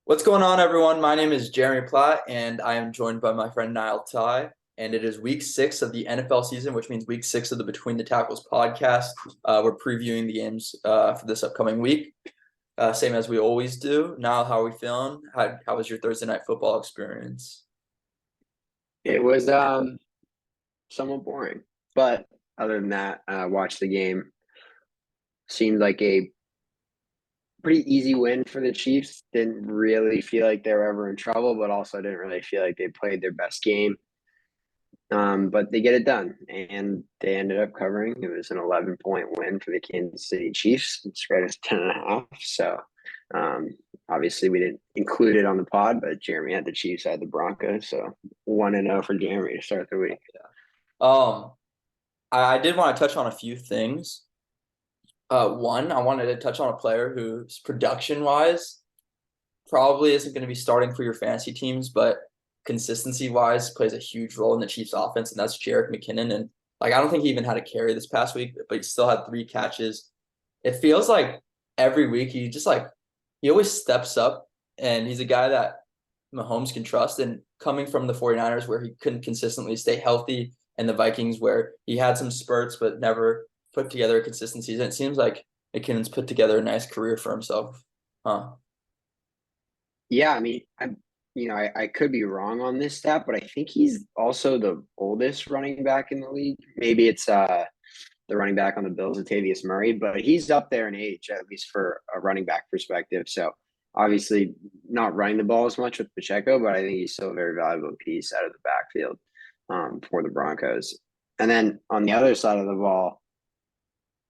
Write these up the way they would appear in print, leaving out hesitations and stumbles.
What's going on, everyone? My name is Jeremy Platt, and I am joined by my friend Niall Ty. And it is week 6 of the NFL season, which means week 6 of the Between the Tackles podcast. We're previewing the games for this upcoming week, same as we always do. Niall, how are we feeling? How was your Thursday night football experience? It was somewhat boring, but other than that, watched the game. Seemed like a pretty easy win for the Chiefs. Didn't really feel like they were ever in trouble, but also didn't really feel like they played their best game. But they get it done, and they ended up covering. It was an 11-point win for the Kansas City Chiefs. The spread is 10.5. So um, obviously we didn't include it on the pod, but Jeremy had the Chiefs, I had the Broncos. So 1-0 for Jeremy to start the week. Um, I did want to touch on a few things. One, I wanted to touch on a player whose production-wise probably isn't going to be starting for your fantasy teams, but consistency wise plays a huge role in the Chiefs offense, and that's Jerick McKinnon. And I don't think he even had a carry this past week, but he still had 3 catches. It feels like every week he just he always steps up, and he's a guy that Mahomes can trust. And coming from the 49ers where he couldn't consistently stay healthy, and the Vikings where he had some spurts but never put together consistencies, and it seems like McKinnon's put together a nice career for himself. Huh. Yeah, I mean, I could be wrong on this stat, but I think he's also the oldest running back in the league. Maybe it's the running back on the Bills, Latavius Murray, but he's up there in age, at least for a running back perspective. So obviously not running the ball as much with Pacheco, but I think he's still a very valuable piece out of the backfield for the Broncos. And then on the other side of the ball,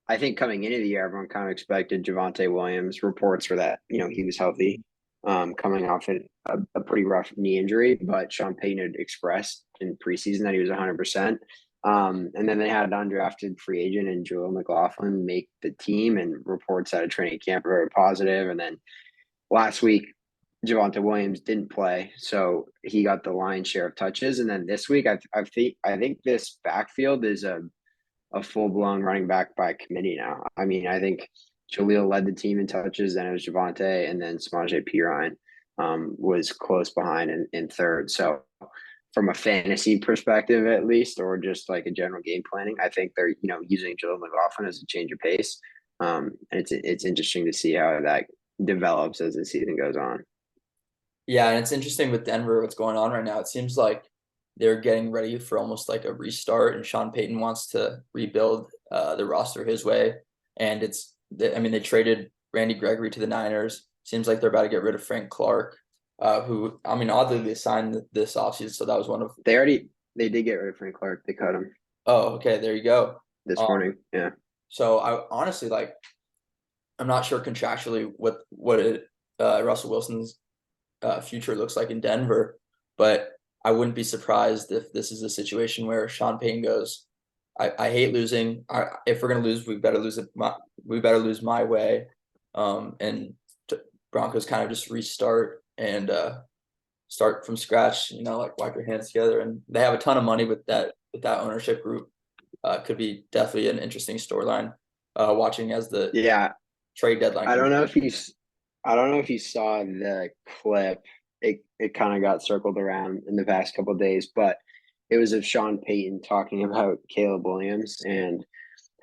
I think coming into the year, everyone kind of expected Javonte Williams. Reports were that he was healthy, coming off a pretty rough knee injury, but Sean Payton had expressed in preseason that he was 100%. And then they had an undrafted free agent and Joel McLaughlin make the team, and reports out of training camp are very positive. And then last week, Javonte Williams didn't play, so he got the lion's share of touches. And then this week, I think this backfield is a full blown running back by committee now. I mean, I think Jaleel led the team in touches, then it was Javonte, and then Samaje Perine was close behind in third. So from a fantasy perspective, at least, or just like a general game planning, I think they're using Jaleel McLaughlin as a change of pace. And it's interesting to see how that develops as the season goes on. Yeah, and it's interesting with Denver, what's going on right now. It seems like they're getting ready for almost like a restart, and Sean Payton wants to rebuild the roster his way. And they traded Randy Gregory to the Niners. Seems like they're about to get rid of Frank Clark, who, oddly, they signed this offseason. So that was one of. They did get rid of Frank Clark. They cut him Oh, okay, there you go. this morning. Yeah. So I honestly I'm not sure contractually Russell Wilson's future looks like in Denver, but I wouldn't be surprised if this is a situation where Sean Payton goes, I hate losing. If we're gonna lose, we better lose it. We better lose my way, and Broncos kind of just restart and start from scratch. Wipe your hands together, and they have a ton of money with that ownership group. Could be definitely an interesting storyline. Watching as the Yeah, trade deadline. I don't know if you saw the clip. It kind of got circled around in the past couple of days, but it was of Sean Payton talking about Caleb Williams and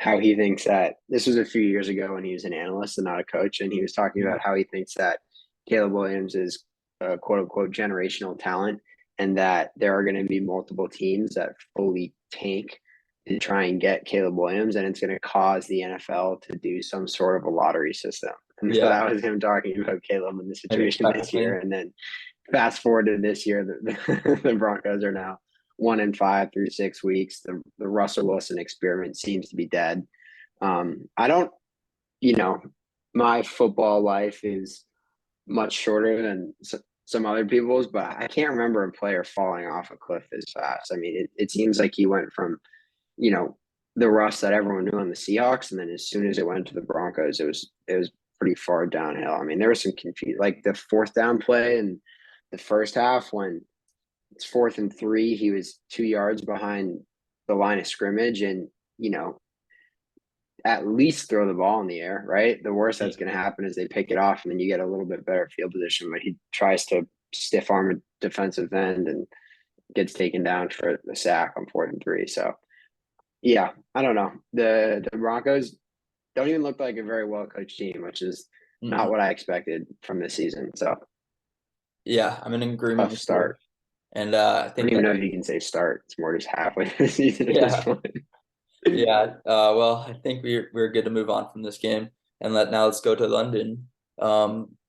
how he thinks that this was a few years ago when he was an analyst and not a coach, and he was talking about how he thinks that Caleb Williams is a quote unquote generational talent, and that there are going to be multiple teams that fully tank to try and get Caleb Williams, and it's going to cause the NFL to do some sort of a lottery system. And so Yeah, that was him talking about Caleb in the maybe situation this year. expectantly. And then fast forward to this year, the Broncos are now 1-5 through 6 weeks. The Russell Wilson experiment seems to be dead. I don't, you know, my football life is much shorter than some other people's, but I can't remember a player falling off a cliff as fast. I mean, it seems like he went from you know, the Russ that everyone knew on the Seahawks, and then as soon as it went to the Broncos, it was pretty far downhill. I mean, there was some confusion, like the fourth down play in the first half when it's 4th and 3, he was 2 yards behind the line of scrimmage, and at least throw the ball in the air, right? The worst Yeah. that's going to happen is they pick it off and then you get a little bit better field position. But he tries to stiff arm a defensive end and gets taken down for the sack on 4th and 3. So yeah, I don't know. The Broncos don't even look like a very well coached team, which is not Mm-mm. what I expected from this season. So Yeah, I'm in agreement tough with you. start. And I I don't think even that, know if you can say start. It's more just halfway through the season at this yeah, point. yeah. Well, I think we're good to move on from this game, and let's go to London.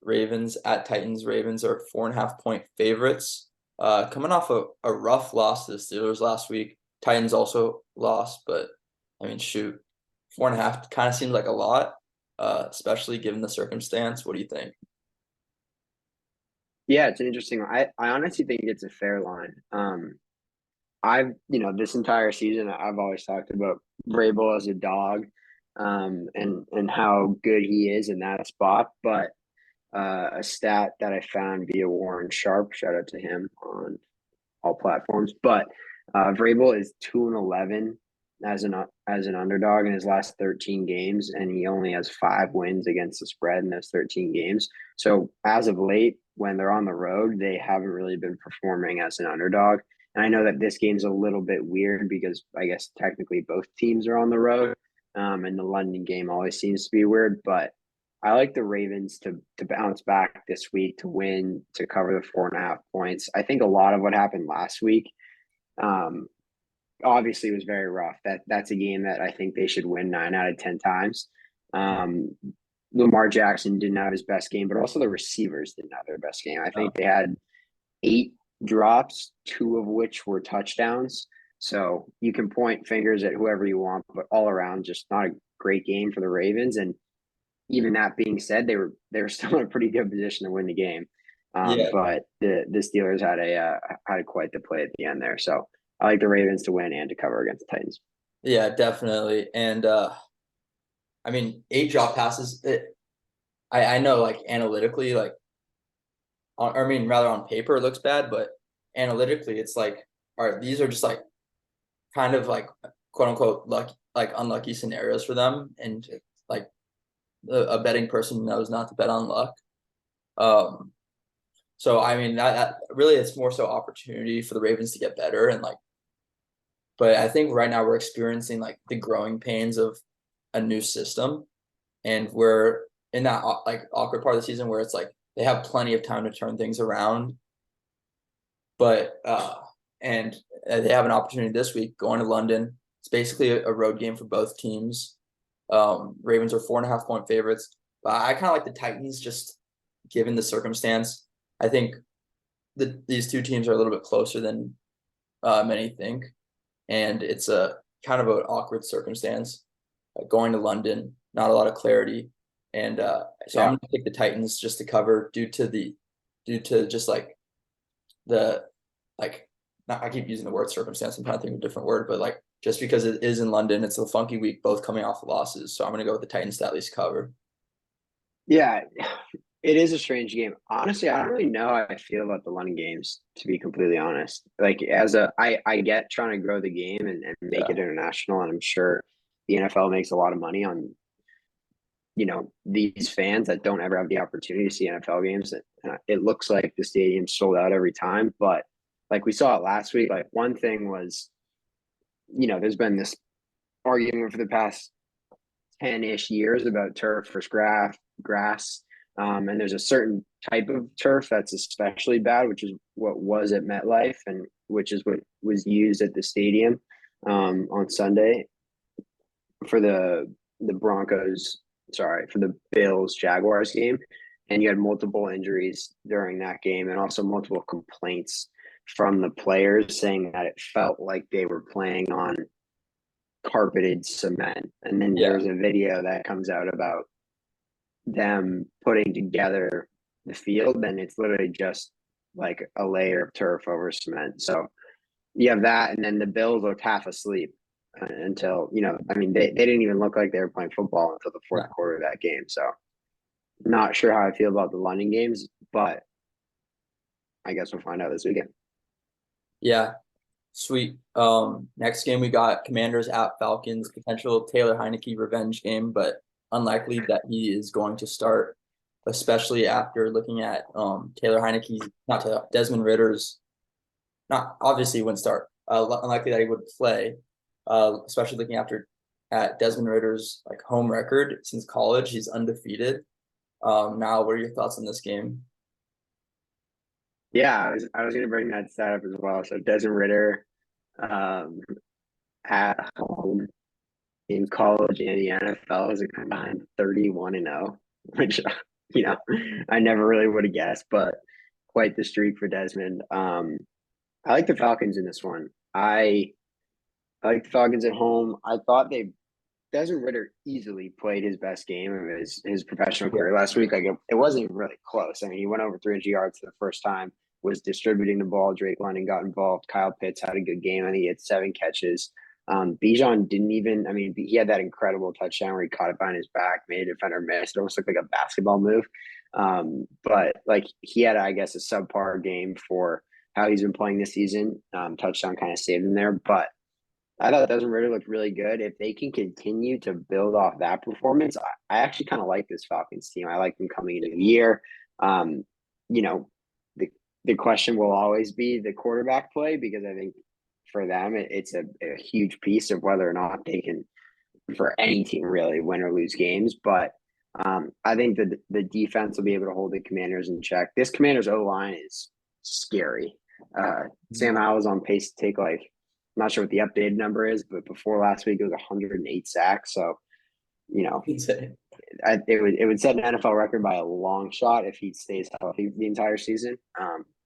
Ravens at Titans. Ravens are 4.5 point favorites. Coming off a rough loss to the Steelers last week. Titans also lost, but I mean, shoot, 4.5 kind of seems like a lot, especially given the circumstance. What do you think? Yeah, it's an interesting one. I honestly think it's a fair line. This entire season, I've always talked about Vrabel as a dog, and how good he is in that spot. But a stat that I found via Warren Sharp, shout out to him on all platforms. But Vrabel is 2-11 as an underdog in his last 13 games, and he only has 5 wins against the spread in those 13 games. So as of late, when they're on the road, they haven't really been performing as an underdog. And I know that this game's a little bit weird because I guess technically both teams are on the road, and the London game always seems to be weird. But I like the Ravens to bounce back this week, to win, to cover the 4.5 points. I think a lot of what happened last week, um, obviously was very rough. That's a game that I think they should win 9 out of 10 times. Um, Lamar Jackson didn't have his best game, but also the receivers didn't have their best game. I Uh, think they had 8 drops, 2 of which were touchdowns. So you can point fingers at whoever you want, but all around, just not a great game for the Ravens. And even that being said, they were still in a pretty good position to win the game. yeah, But the Steelers had quite the play at the end there. So I like the Ravens to win and to cover against the Titans. yeah, definitely. And I mean, 8 drop passes. I know, like analytically, like I mean, rather on paper it looks bad, but analytically it's like, all right, these are just like kind of like quote unquote lucky, like unlucky scenarios for them, and like a betting person knows not to bet on luck. Um, so I mean that really it's more so opportunity for the Ravens to get better and like, but I think right now we're experiencing like the growing pains of a new system, and we're in that like awkward part of the season where it's like they have plenty of time to turn things around, but and they have an opportunity this week going to London. It's basically a road game for both teams. Ravens are 4.5 point favorites, but I kind of like the Titans just given the circumstance. I think these two teams are a little bit closer than many think, and it's a kind of an awkward circumstance. Going to London, not a lot of clarity, and so I'm Yeah. gonna pick the Titans just to cover due to just like the like not, I keep using the word circumstance. I'm trying to think of a different word, but like just because it is in London, it's a funky week, both coming off losses. So I'm gonna go with the Titans to at least cover. Yeah. It is a strange game. Honestly, I don't really know how I feel about the London games, to be completely honest. Like I get trying to grow the game and make Yeah, it international, and I'm sure the NFL makes a lot of money on these fans that don't ever have the opportunity to see NFL games. It looks like the stadium's sold out every time, but like we saw it last week. Like one thing was, there's been this argument for the past 10-ish years about turf versus grass. And there's a certain type of turf that's especially bad, which is what was at MetLife and which is what was used at the stadium on Sunday for the Broncos, sorry, for the Bills Jaguars game. And you had multiple injuries during that game and also multiple complaints from the players saying that it felt like they were playing on carpeted cement. And then yeah, there's a video that comes out about them putting together the field, and it's literally just like a layer of turf over cement. So you have that, and then the Bills looked half asleep until, I mean, they didn't even look like they were playing football until the fourth no, quarter of that game. So not sure how I feel about the London games, but I guess we'll find out this weekend. yeah. Sweet. Next game we got Commanders at Falcons, potential Taylor Heineke revenge game, but unlikely that he is going to start, especially after looking at Taylor Heineke's not Taylor, Desmond Ritter's not obviously he wouldn't start. Unlikely that he would play. Especially looking after at Desmond Ritter's like home record since college, he's undefeated. Now, what are your thoughts on this game? Yeah, I was gonna bring that stat up as well. So Desmond Ritter, um, at home in college and the NFL is a combined 31-0, which I never really would have guessed, but quite the streak for Desmond. I like the Falcons in this one. I like the Falcons at home. I thought they Desmond Ritter easily played his best game of his professional Yeah. career last week. Like it wasn't even really close. I mean, he went over 300 yards for the first time, was distributing the ball. Drake London got involved. Kyle Pitts had a good game. I think he had 7 catches. Bijan didn't even. I mean, he had that incredible touchdown where he caught it behind his back, made a defender miss. It almost looked like a basketball move. But like he had, I guess, a subpar game for how he's been playing this season. Touchdown kind of saved him there, but I thought Desmond Ritter looked really good. If they can continue to build off that performance, I actually kind of like this Falcons team. I like them coming into the year. Um, you know, the the question will always be the quarterback play because I think for them it's a huge piece of whether or not they can, for any team really, win or lose games. But I think that the defense will be able to hold the Commanders in check. This Commanders O line is scary. Sam Howell is on pace to take like, I'm not sure what the updated number is, but before last week it was 108 sacks. So Insane. it would set an NFL record by a long shot if he stays healthy the entire season.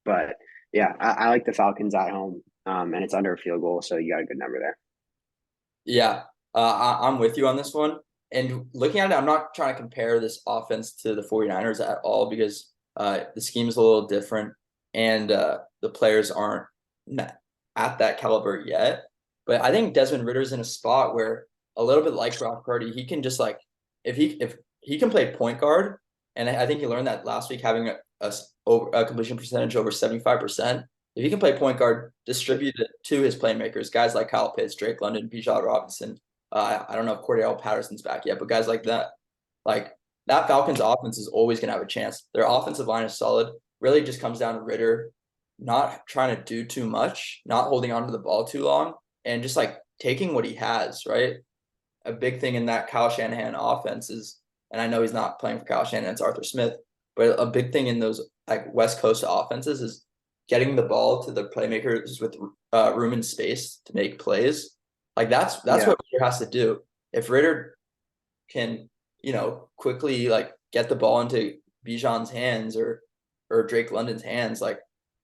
But yeah, I like the Falcons at home, and it's under a field goal, so you got a good number there. Yeah, I'm with you on this one. And looking at it, I'm not trying to compare this offense to the 49ers at all because the scheme is a little different and the players aren't at that caliber yet. But I think Desmond Ritter's in a spot where a little bit like Brock Purdy, he can just like if he can play point guard, and I think he learned that last week having a completion percentage over 75%. If he can play point guard, distribute it to his playmakers, guys like Kyle Pitts, Drake London, Bijan Robinson. I don't know if Cordell Patterson's back yet, but guys like that Falcons offense is always going to have a chance. Their offensive line is solid. Really just comes down to Ritter not trying to do too much, not holding on to the ball too long, and just like taking what he has, right? A big thing in that Kyle Shanahan offense is, and I know he's not playing for Kyle Shanahan, it's Arthur Smith, but a big thing in those like West Coast offenses is getting the ball to the playmakers with room and space to make plays. Like that's Yeah, what Ritter has to do. If Ritter can, quickly like get the ball into Bijan's hands or Drake London's hands, like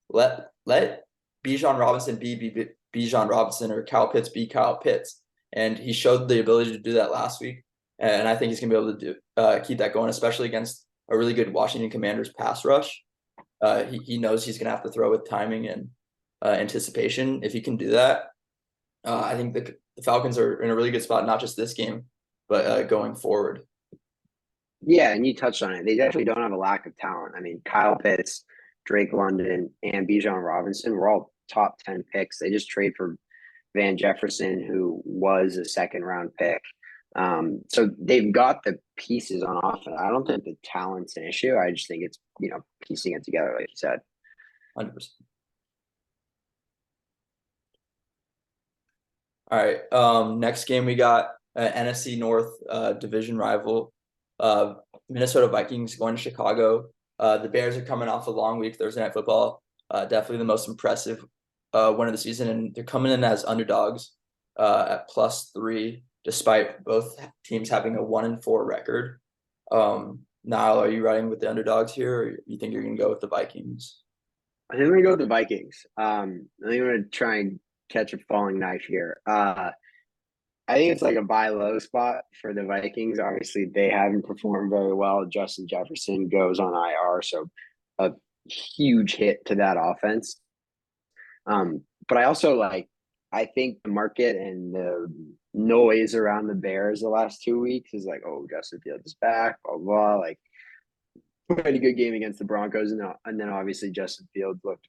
let Bijan Robinson be Bijan Robinson or Kyle Pitts be Kyle Pitts. And he showed the ability to do that last week. And I think he's gonna be able to keep that going, especially against a really good Washington Commanders pass rush. He knows he's gonna have to throw with timing and anticipation. If he can do that, I think the Falcons are in a really good spot, not just this game, but going forward. yeah, and you touched on it. They definitely don't have a lack of talent. I mean, Kyle Pitts, Drake London, and Bijan Robinson were all top 10 picks. They just trade for Van Jefferson, who was a second round pick. So they've got the pieces on offense. I don't think the talent's an issue. I just think it's, piecing it together, like you said. 100%. All right. Next game we got NFC North division rival, Minnesota Vikings going to Chicago. The Bears are coming off a long week, Thursday Night Football. Definitely the most impressive win of the season, and they're coming in as underdogs at +3, despite both teams having a 1-4 record. Niall, are you riding with the underdogs here, or you think you're gonna go with the Vikings? I think I'm gonna go with the Vikings. I think I'm gonna try and catch a falling knife here. I think it's like a buy low spot for the Vikings. Obviously, they haven't performed very well. Justin Jefferson goes on IR, so a huge hit to that offense. But I also I think the market and the noise around the Bears the last 2 weeks is like, oh, Justin Fields is back, blah, blah, blah. Like, played a good game against the Broncos, and then obviously Justin Fields looked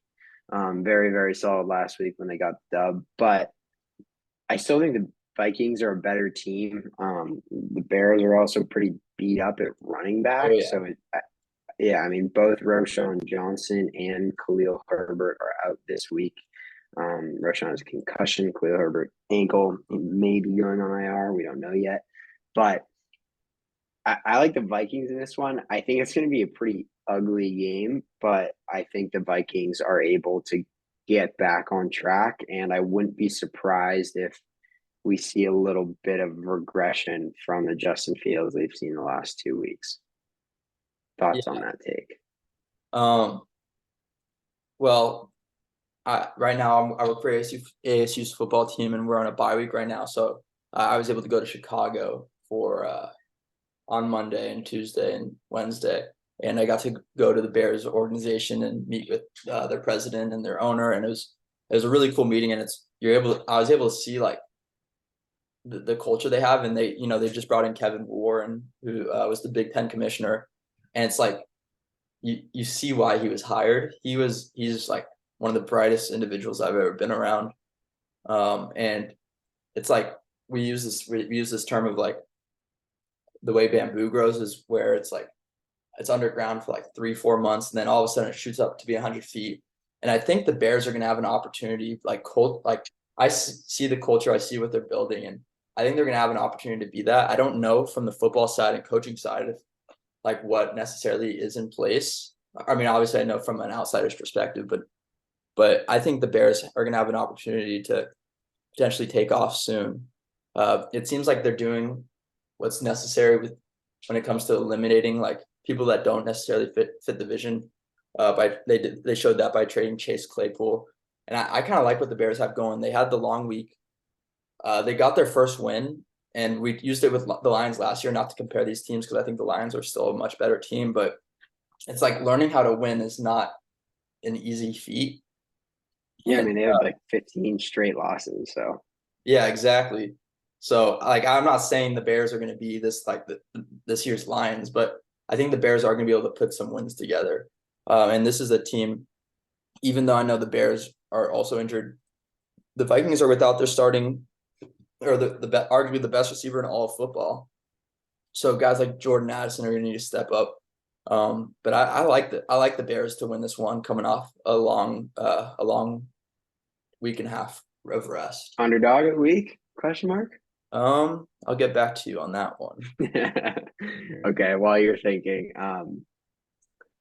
Very, very solid last week when they got the dub. But I still think the Vikings are a better team. The Bears are also pretty beat up at running Oh back. yeah. So, yeah, I mean, both Roshan Johnson and Khalil Herbert are out this week. Roshan has a concussion, Khalil Herbert ankle, he may be going on IR. We don't know yet. But I like the Vikings in this one. I think it's going to be a pretty ugly game, but I think the Vikings are able to get back on track. And I wouldn't be surprised if we see a little bit of regression from the Justin Fields they've seen the last 2 weeks. Thoughts on Yeah. that take? Um, well, right now I work for ASU's football team, and we're on a bye week right now. So I was able to go to Chicago for on Monday and Tuesday and Wednesday, and I got to go to the Bears organization and meet with their president and their owner, and it was a really cool meeting. And I was able to see like the culture they have, and they just brought in Kevin Moore, and who was the Big Ten commissioner, and it's like you see why he was hired. He's like one of the brightest individuals I've ever been around. And it's like we use this term of like the way bamboo grows is where it's like it's underground for like 3-4 months, and then all of a sudden it shoots up to be 100 feet. And I think the Bears are going to have an opportunity, like I see the culture, I see what they're building, and I think they're going to have an opportunity to be that. I don't know from the football side and coaching side if like what necessarily is in place. I mean, obviously, I know from an outsider's perspective, but I think the Bears are going to have an opportunity to potentially take off soon. It seems like they're doing what's necessary when it comes to eliminating like people that don't necessarily fit the vision. They showed that by trading Chase Claypool, and I kind of like what the Bears have going. They had the long week. They got their first win, and we used it with the Lions last year. Not to compare these teams because I think the Lions are still a much better team, but it's like learning how to win is not an easy feat. Yeah, I And mean, they have like 15 straight losses. So, yeah, exactly. So like I'm not saying the Bears are going to be this like this year's Lions, but I think the Bears are going to be able to put some wins together. And this is a team, even though I know the Bears are also injured, the Vikings are without their starting or arguably the best receiver in all of football. So guys like Jordan Addison are going to need to step up. But I like the Bears to win this one, coming off a long week and a half of rest. underdog of the week? Question mark. I'll get back to you on that one. Okay, while you're thinking,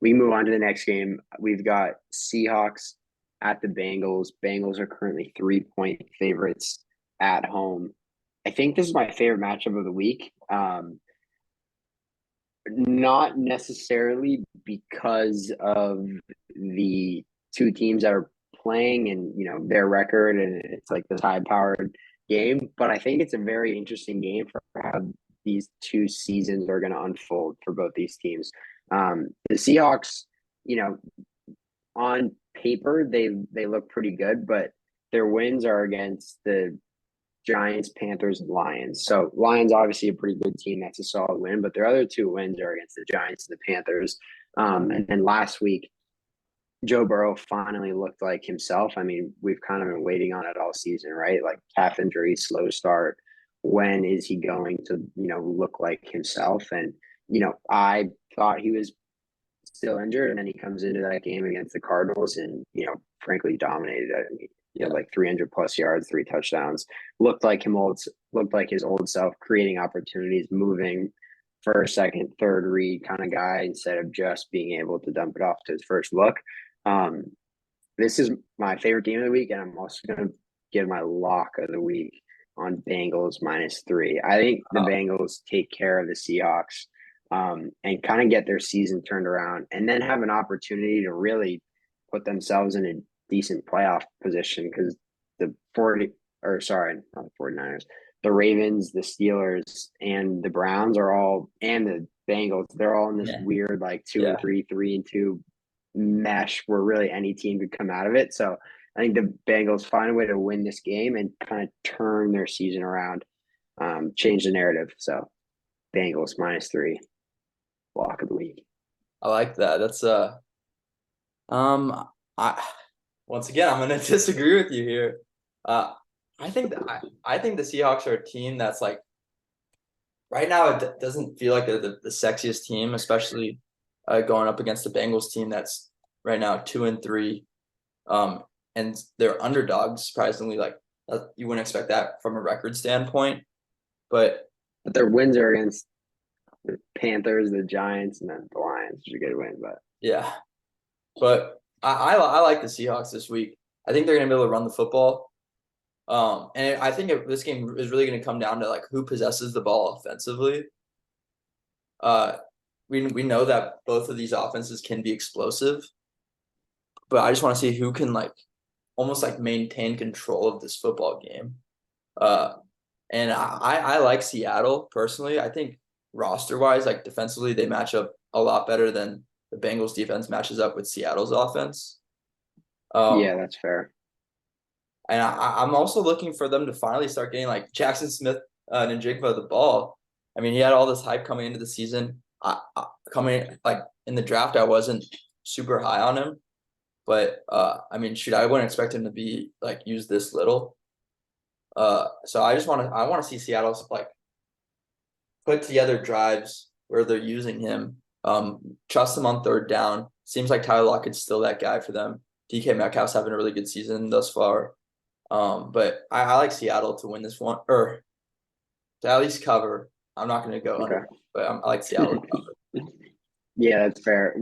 we move on to the next game. We've got Seahawks at the Bengals. Bengals are currently 3-point favorites at home. I think this is my favorite matchup of the week. Not necessarily because of the two teams that are playing and their record, and it's like this high powered game, but I think it's a very interesting game for how these two seasons are going to unfold for both these teams. The Seahawks, you know, on paper they look pretty good, but their wins are against the Giants, Panthers, and Lions. So Lions obviously a pretty good team. That's a solid win, but their other two wins are against the Giants and the Panthers. And then last week, Joe Burrow finally looked like himself. I mean, we've kind of been waiting on it all season, right? Like calf injury, slow start. When is he going to, look like himself? And, I thought he was still injured, and then he comes into that game against the Cardinals and, frankly dominated. I mean, he had like 300 plus yards, 3 touchdowns. Looked like his old self, creating opportunities, moving first, second, third read kind of guy instead of just being able to dump it off to his first look. Um, this is my favorite game of the week, and I'm also going to give my lock of the week on Bengals -3. I think the Bengals take care of the Seahawks and kind of get their season turned around, and then have an opportunity to really put themselves in a decent playoff position because the 49ers, the Ravens, the Steelers, and the Browns are all, and the Bengals, they're all in this Yeah. weird like two Yeah. and three, 3-2 mesh where really any team could come out of it. So I think the Bengals find a way to win this game and kind of turn their season around, change the narrative. So Bengals -3, lock of the week. I like that. That's um I once again, I'm going to disagree with you here. Uh, I think the Seahawks are a team that's like right now it doesn't feel like they're the sexiest team, especially going up against the Bengals team that's right now 2-3. And they're underdogs, surprisingly. Like you wouldn't expect that from a record standpoint, but But their wins are against the Panthers, the Giants, and then the Lions, which is a good win. But yeah. But I like the Seahawks this week. I think they're gonna be able to run the football. And I think this game is really gonna come down to like who possesses the ball offensively. Uh, we know that both of these offenses can be explosive, but I just want to see who can like almost like maintain control of this football game. Uh, and I like Seattle personally. I think roster wise, like defensively, they match up a lot better than the Bengals defense matches up with Seattle's offense. yeah, Um, that's fair. and I'm also looking for them to finally start getting like Jackson Smith and Njigba the ball. I mean, he had all this hype coming into the season. Coming like in the draft, I wasn't super high on him, but I mean, shoot, I wouldn't expect him to be like used this little. So I want to see Seattle like put together drives where they're using him. Trust him on third down. Seems like Tyler Lockett's still that guy for them. DK Metcalf's having a really good season thus far. But I like Seattle to win this one or to at least cover. I'm not going to go Okay. under, but I like Seattle to cover. Yeah, that's fair.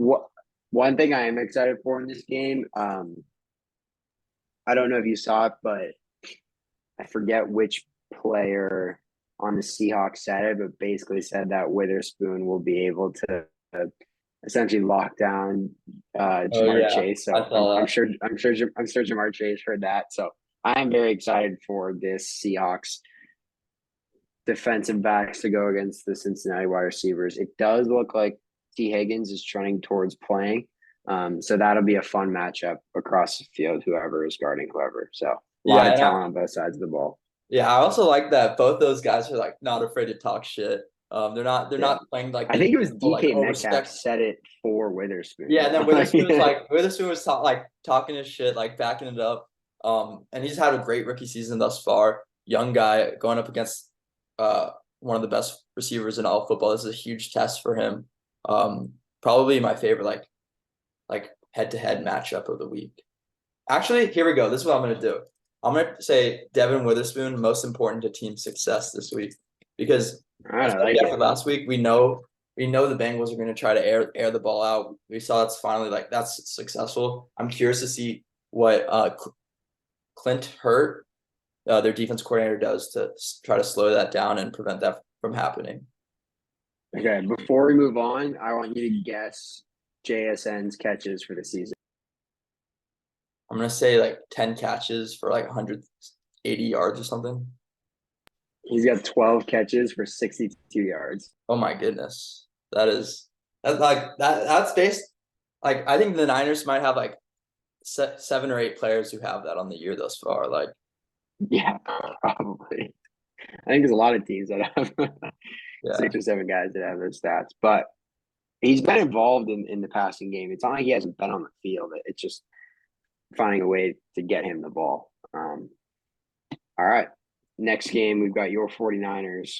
One thing I am excited for in this game, I don't know if you saw it, but I forget which player on the Seahawks said it, but basically said that Witherspoon will be able to essentially lock down Oh Jamar yeah, Chase. I So saw that. I'm sure Jamar Chase heard that. So I am very excited for this Seahawks defensive backs to go against the Cincinnati wide receivers. It does look like T. Higgins is trending towards playing. So that'll be a fun matchup across the field, whoever is guarding whoever. So a lot Yeah, of talent on both sides of the ball. yeah. I also like that both those guys are like not afraid to talk shit. They're Yeah. not playing like I the think it was typical, like DK oh Metcalf respect. said it for Witherspoon. Yeah, and then Yeah. Witherspoon was like talking his shit, like backing it up. And he's had a great rookie season thus far. Young guy going up against uh one of the best receivers in all football. This is a huge test for him. Probably my favorite like head-to-head matchup of the week. Actually, here we go. This is what I'm gonna do. I'm gonna say Devin Witherspoon most important to team success this week because All right, I especially like after it. last week, we know the Bengals are going to try to air the ball out. We saw it's finally like that's successful. I'm curious to see what Clint Hurt, their defense coordinator, does to try to slow that down and prevent that from happening. Okay, before we move on, I want you to guess JSN's catches for the season. I'm going to say like 10 catches for like 180 yards or something. He's got 12 catches for 62 yards. Oh my goodness. That's like that's based like I think the Niners might have like 7 or 8 players who have that on the year thus far. Like Yeah, probably. I think there's a lot of teams that have yeah. 6 or 7 guys that have those stats, but he's been involved in the passing game. It's not like he hasn't been on the field. It's just finding a way to get him the ball. All right. Next game, we've got your 49ers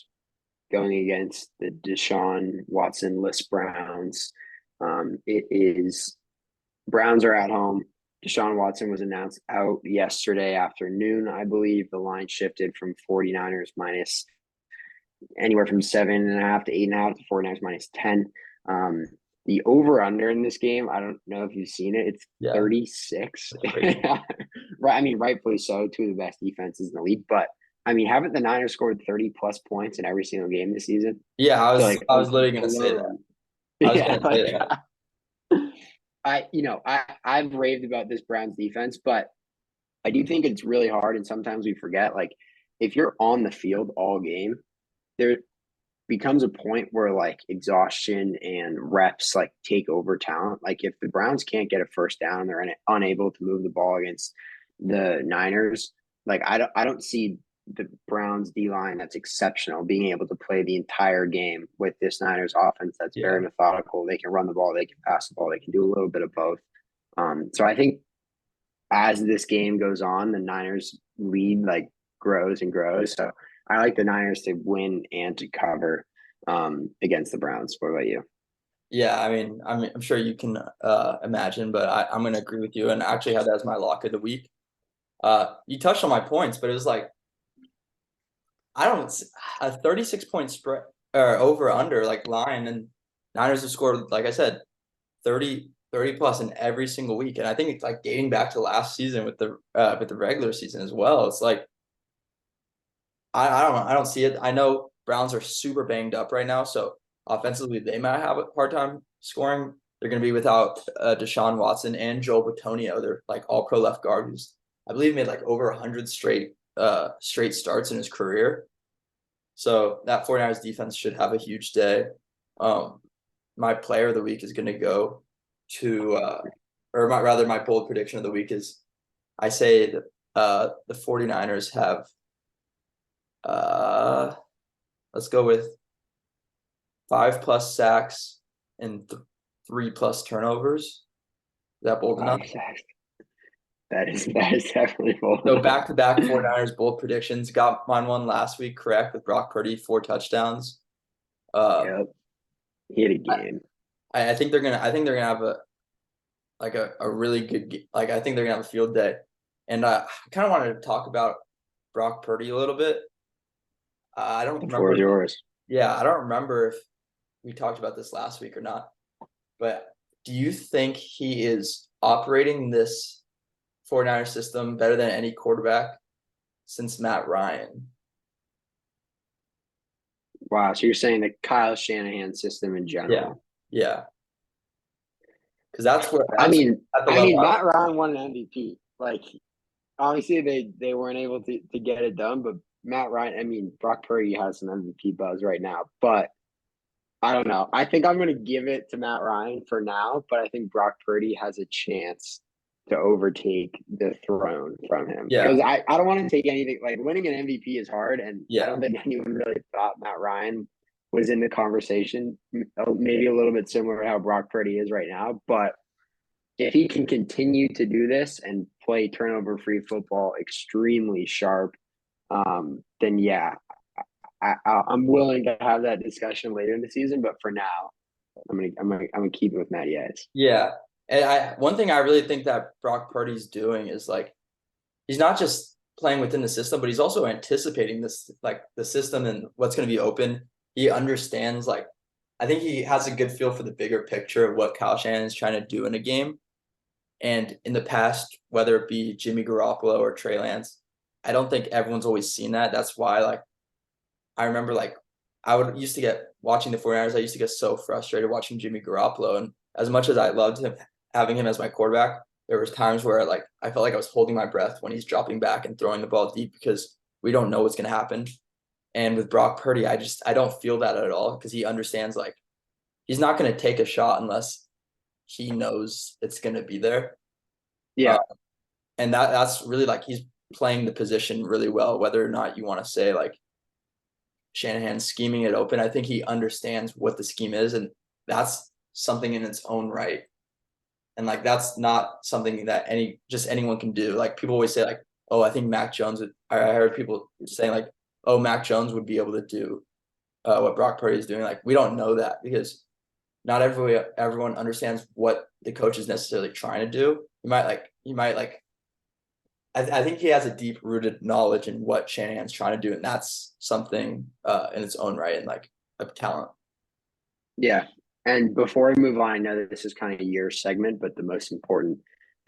going against the Deshaun Watson-less Browns. It is Browns are at home. Deshaun Watson was announced out yesterday afternoon. I believe the line shifted from 49ers minus anywhere from 7.5 to 8.5 to 49ers minus 10. The over under in this game, I don't know if you've seen it. It's Yeah. 36. Right. I mean, rightfully so. Two of the best defenses in the league. But I mean, haven't the Niners scored 30 plus points in every single game this season? Yeah, So like I was literally gonna say that. alone. I was Yeah, gonna say like that. I've raved about this Browns defense, but I do think it's really hard, and sometimes we forget. Like, if you're on the field all game, there becomes a point where like exhaustion and reps like take over talent. Like, if the Browns can't get a first down, they're unable to move the ball against the Niners. Like, I don't see the Browns D line that's exceptional being able to play the entire game with this Niners offense that's very Yeah. methodical. They can run the ball, they can pass the ball, they can do a little bit of both. So I think as this game goes on, the Niners lead like grows and grows. So I like the Niners to win and to cover against the Browns. What about you? Yeah, I mean, I'm sure you can imagine, but I'm gonna agree with you and actually have that as my lock of the week. You touched on my points, but it was like I don't a 36-point spread or over under like line, and Niners have scored, like I said, 30 plus in every single week. And I think it's like dating back to last season with the regular season as well. It's like I don't see it. I know Browns are super banged up right now, so offensively they might have a hard time scoring. They're going to be without Deshaun Watson and Joel Bitonio. They're like all pro left guard who's I believe made like over 100 straight starts in his career. So that 49ers defense should have a huge day. Um, my player of the week is going to go to, my bold prediction of the week is I say that the 49ers have, uh, let's go with 5+ sacks and 3+ turnovers. Is that bold enough? Five sacks. That is definitely bold So enough. back-to-back 49ers bold predictions. Got mine one last week correct with Brock Purdy, 4 touchdowns. Uh, Yep, hit again. I think they're gonna have a really good like I think they're gonna have a field day. And I kind of wanted to talk about Brock Purdy a little bit. I don't The floor remember. is yours. Yeah, I don't remember if we talked about this last week or not. But do you think he is operating this 49er system better than any quarterback since Matt Ryan? Wow, so you're saying the Kyle Shanahan system in Yeah, general? yeah, because I that's mean, at the level. Matt Ryan won an MVP. Like, obviously, they weren't able to get it done, but Matt Ryan. I mean, Brock Purdy has some MVP buzz right now, but I don't know. I think I'm going to give it to Matt Ryan for now, but I think Brock Purdy has a chance to overtake the throne from him because Yeah, I don't want to take anything like winning an MVP is hard, and I yeah, don't think anyone really thought Matt Ryan was in the conversation. Maybe a little bit similar to how Brock Purdy is right now, but if he can continue to do this and play turnover free football extremely sharp, then yeah, I'm willing to have that discussion later in the season. But for now, I'm gonna keep it with Matty Ice. yeah. And one thing I really think that Brock Purdy's doing is like he's not just playing within the system, but he's also anticipating this, like the system and what's going to be open. He understands, like, I think he has a good feel for the bigger picture of what Kyle Shanahan is trying to do in a game. And in the past, whether it be Jimmy Garoppolo or Trey Lance, I don't think everyone's always seen that. That's why, like, I remember, like, I would used to get watching the 49ers, I used to get so frustrated watching Jimmy Garoppolo. And as much as I loved him, having him as my quarterback, there was times where like I felt like I was holding my breath when he's dropping back and throwing the ball deep because we don't know what's going to happen. And with Brock Purdy, I don't feel that at all because he understands like he's not going to take a shot unless he knows it's going to be there. Uh, Yeah, and that's really like he's playing the position really well, whether or not you want to say like Shanahan scheming it open. I think he understands what the scheme is, and that's something in its own right. And like that's not something that anyone can do. Like people always say, like, oh, I think Mac Jones would I heard people saying like, oh, Mac Jones would be able to do what Brock Purdy is doing. Like we don't know that because not everyone understands what the coach is necessarily trying to do. He might like I think he has a deep rooted knowledge in what Shanahan's trying to do, and that's something in its own right and like a talent. yeah. And before I move on, I know that this is kind of your segment, but the most important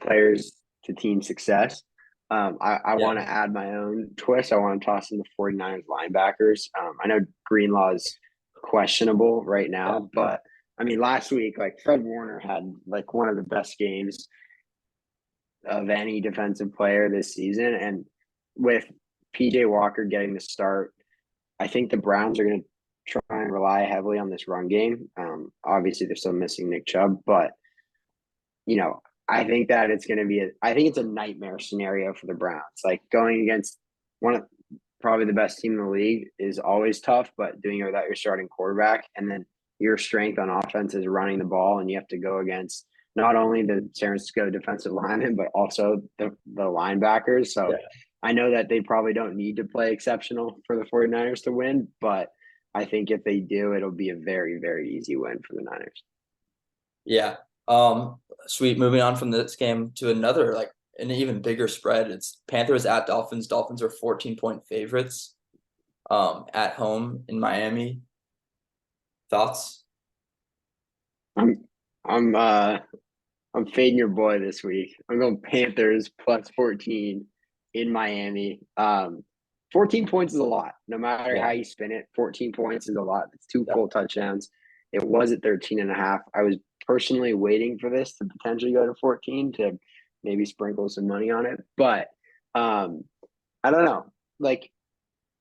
players to team success. I Yeah. want to add my own twist. I want to toss in the 49ers linebackers. I know Greenlaw is questionable right Yeah. now, but I mean, last week, like Fred Warner had like one of the best games of any defensive player this season. And with PJ Walker getting the start, I think the Browns are going to try and rely heavily on this run game. Obviously, they're still missing Nick Chubb, but you know, I think that it's going to be. I think it's a nightmare scenario for the Browns. Like going against one of probably the best team in the league is always tough, but doing it without your starting quarterback, and then your strength on offense is running the ball, and you have to go against not only the San Francisco defensive linemen, but also the linebackers. Yeah. So I know that they probably don't need to play exceptional for the 49ers to win, but I think if they do, it'll be a very, very easy win for the Niners. Yeah. Sweet. Moving on from this game to another, like an even bigger spread. It's Panthers at Dolphins. Dolphins are 14-point favorites. At home in Miami. Thoughts? I'm I'm uh I'm fading your boy this week. I'm going Panthers plus 14 in Miami. 14 points is a lot. No matter Yeah. how you spin it, 14 points is a lot. It's two Yeah. full touchdowns. It was at 13 and a half. I was personally waiting for this to potentially go to 14 to maybe sprinkle some money on it. But I don't know. Like,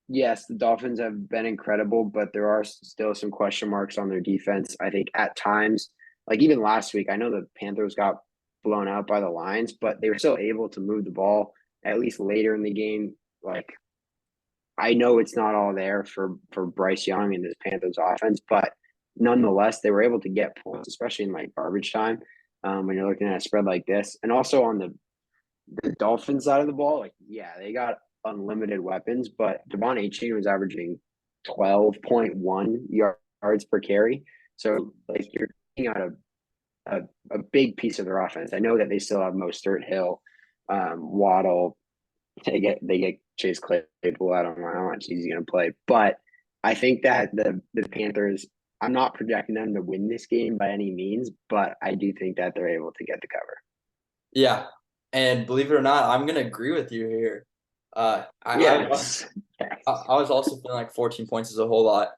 yes, the Dolphins have been incredible, but there are still some question marks on their defense. I think at times, like even last week, I know the Panthers got blown out by the Lions, but they were still able to move the ball at least later in the game. Like I know it's not all there for Bryce Young and this Panthers offense, but nonetheless, they were able to get points, especially in like garbage time. When you're looking at a spread like this, and also on the Dolphins side of the ball, like yeah, they got unlimited weapons, but Devon Achane was averaging 12.1 yards per carry. So like you're taking out a big piece of their offense. I know that they still have Mostert, Hill, Waddle. They get Chase Claypool. I don't know how much he's going to play, but I think that the Panthers. I'm not projecting them to win this game by any means, but I do think that they're able to get the cover. Yeah. And believe it or not, I'm gonna agree with you here. Yes. I was also feeling like 14 points is a whole lot.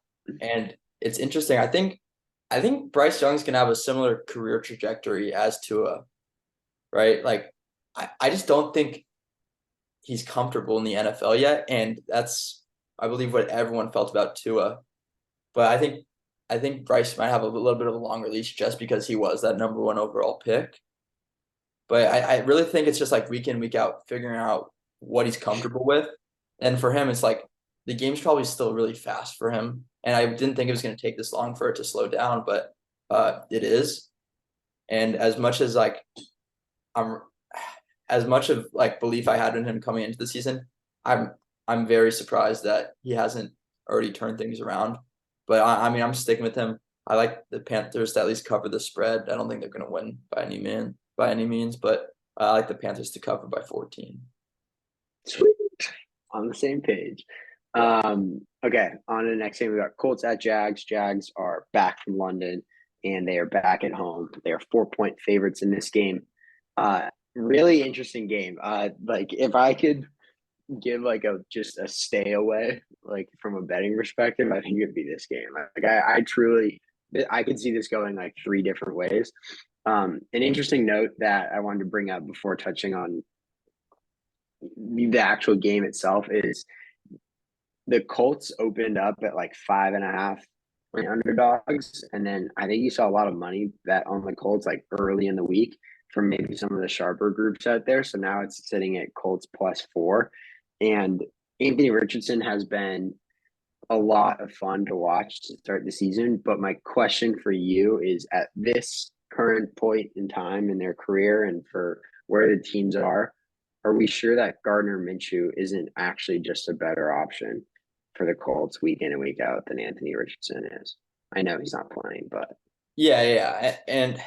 And it's interesting. I think Bryce Young's gonna have a similar career trajectory as Tua, right? Like I just don't think he's comfortable in the NFL yet. And that's I believe what everyone felt about Tua. But I think Bryce might have a little bit of a longer leash just because he was that number one overall pick. But I really think it's just like week in, week out, figuring out what he's comfortable with. And for him, it's like the game's probably still really fast for him. And I didn't think it was going to take this long for it to slow down, but it is. And I'm as much of like belief I had in him coming into the season, I'm I'm very surprised that he hasn't already turned things around. But I mean, I'm sticking with him. I like the Panthers to at least cover the spread. I don't think they're going to win by any means, but I like the Panthers to cover by 14. Sweet. On the same page. Yeah. Okay, on to the next game. We got Colts at Jags. Jags are back from London and they are back at home. They are 4-point favorites in this game. Really interesting game. Like if I could give like a just a stay away, like from a betting perspective, I think it'd be this game. Like I truly I could see this going like three different ways. An interesting note that I wanted to bring up before touching on the actual game itself is the Colts opened up at like 5.5 point underdogs, and then I think you saw a lot of money bet on the Colts like early in the week from maybe some of the sharper groups out there. So now it's sitting at Colts +4, and Anthony Richardson has been a lot of fun to watch to start the season. But my question for you is at this current point in time in their career and for where the teams are we sure that Gardner Minshew isn't actually just a better option for the Colts week in and week out than Anthony Richardson is? I know he's not playing, but Yeah. And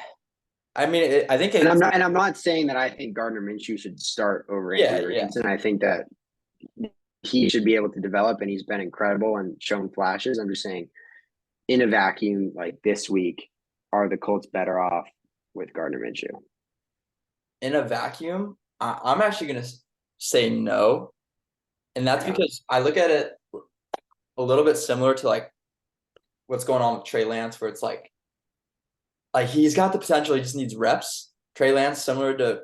I mean, I think and it's I'm not saying that I think Gardner Minshew should start over Anthony yeah. Richardson. I think that he should be able to develop, and he's been incredible and shown flashes. I'm just saying, in a vacuum, like this week, are the Colts better off with Gardner Minshew? In a vacuum. I'm actually gonna say no, and that's Yeah. because I look at it a little bit similar to like what's going on with Trey Lance, where it's like he's got the potential, he just needs reps. Trey Lance, similar to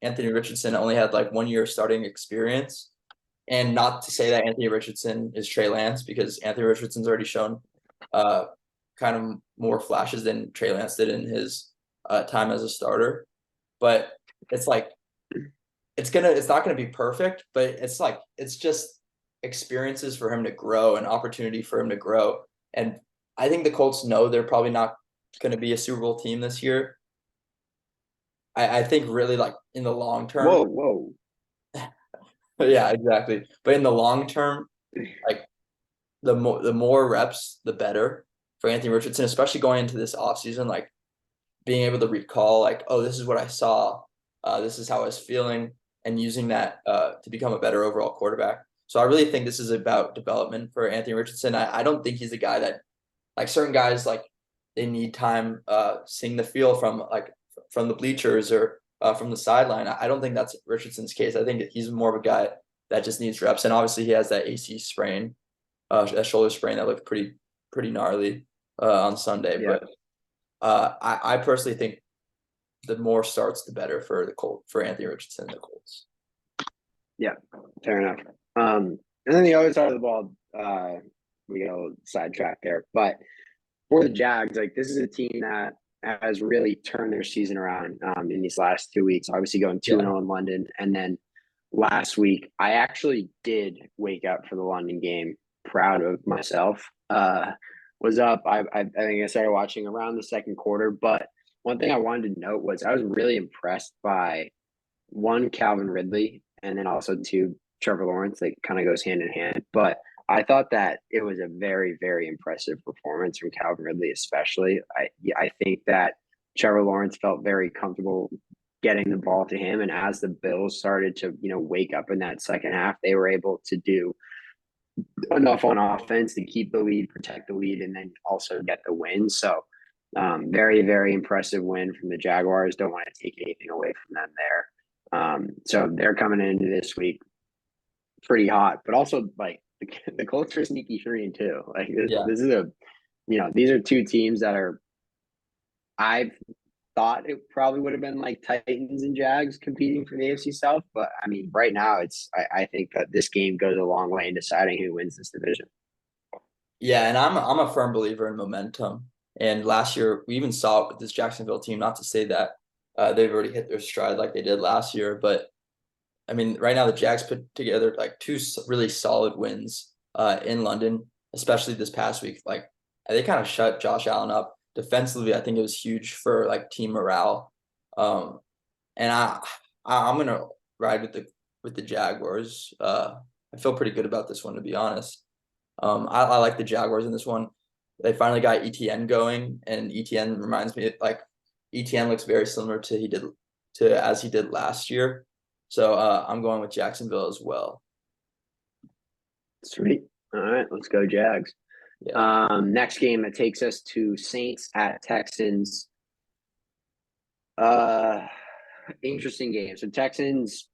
Anthony Richardson, only had like 1 year starting experience. And not to say that Anthony Richardson is Trey Lance, because Anthony Richardson's already shown uh, kind of more flashes than Trey Lance did in his time as a starter. But it's like it's not gonna be perfect, but it's just experiences for him to grow, an opportunity for him to grow. And I think the Colts know they're probably not going to be a Super Bowl team this year. I think really like in the long term, Whoa, whoa. yeah, exactly. But in the long term, like the more reps, the better for Anthony Richardson, especially going into this offseason, like being able to recall like, oh, this is what I saw, this is how I was feeling, and using that to become a better overall quarterback. So I really think this is about development for Anthony Richardson. I don't think he's a guy that like certain guys like they need time seeing the field from the bleachers or from the sideline. I don't think that's Richardson's case. I think he's more of a guy that just needs reps, and obviously he has that AC sprain, that shoulder sprain that looked pretty gnarly on Sunday. Yeah, But I personally think the more starts, the better for the Colts, for Anthony Richardson and the Colts. yeah, fair enough. And then the other side of the ball, we got a little sidetracked there. But for the Jags, like this is a team that has really turned their season around in these last 2 weeks. Obviously going 2-0 in London, and then last week I actually did wake up for the London game, proud of myself. Was up. I think I started watching around the second quarter, but one thing I wanted to note was I was really impressed by one, Calvin Ridley, and then also two, Trevor Lawrence. That kind of goes hand in hand. But I thought that it was a very, very impressive performance from Calvin Ridley, especially. I think that Trevor Lawrence felt very comfortable getting the ball to him, and as the Bills started to wake up in that second half, they were able to do enough on offense to keep the lead, protect the lead, and then also get the win. So very, very impressive win from the Jaguars. Don't want to take anything away from them there. So they're coming into this week pretty hot, but also like the Colts are sneaky 3-2. Like Yeah. this is these are two teams that are. I thought it probably would have been like Titans and Jags competing for the AFC South, but I mean, right now I think that this game goes a long way in deciding who wins this division. Yeah, and I'm a firm believer in momentum. And last year we even saw it with this Jacksonville team. Not to say that they've already hit their stride like they did last year, but I mean, right now the Jags put together like two really solid wins in London, especially this past week. Like they kind of shut Josh Allen up defensively. I think it was huge for like team morale. Um, and I'm gonna ride with the Jaguars. I feel pretty good about this one, to be honest. I like the Jaguars in this one. They finally got ETN going, and ETN reminds me like ETN looks very similar as he did last year. So I'm going with Jacksonville as well. Sweet. All right, let's go Jags. Yeah. Next game that takes us to Saints at Texans. Interesting game. So Texans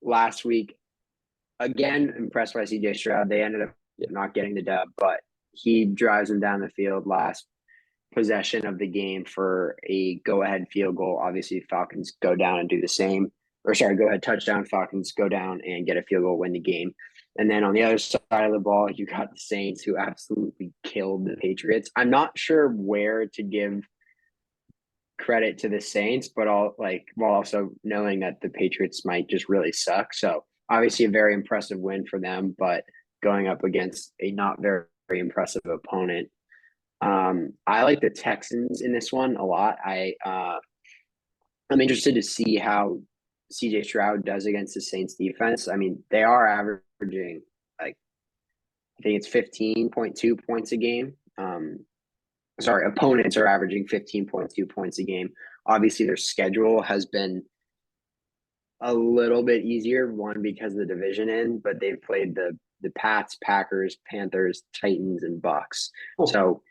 last week, again, impressed by CJ Stroud. They ended up Yeah. not getting the dub, but he drives them down the field last possession of the game for a go-ahead field goal. Obviously, Falcons go down and do the same. Or sorry, go ahead touchdown. Falcons go down and get a field goal, win the game. And then on the other side of the ball, you got the Saints who absolutely killed the Patriots. I'm not sure where to give credit to the Saints, but while also knowing that the Patriots might just really suck. So obviously a very impressive win for them, but going up against a not very, very impressive opponent. I like the Texans in this one a lot. I'm interested to see how CJ Stroud does against the Saints defense. I mean, they are averaging like I think it's 15.2 points a game. Opponents are averaging 15.2 points a game. Obviously, their schedule has been a little bit easier, one because of the division in, but they've played the Pats, Packers, Panthers, Titans, and Bucks. Cool. So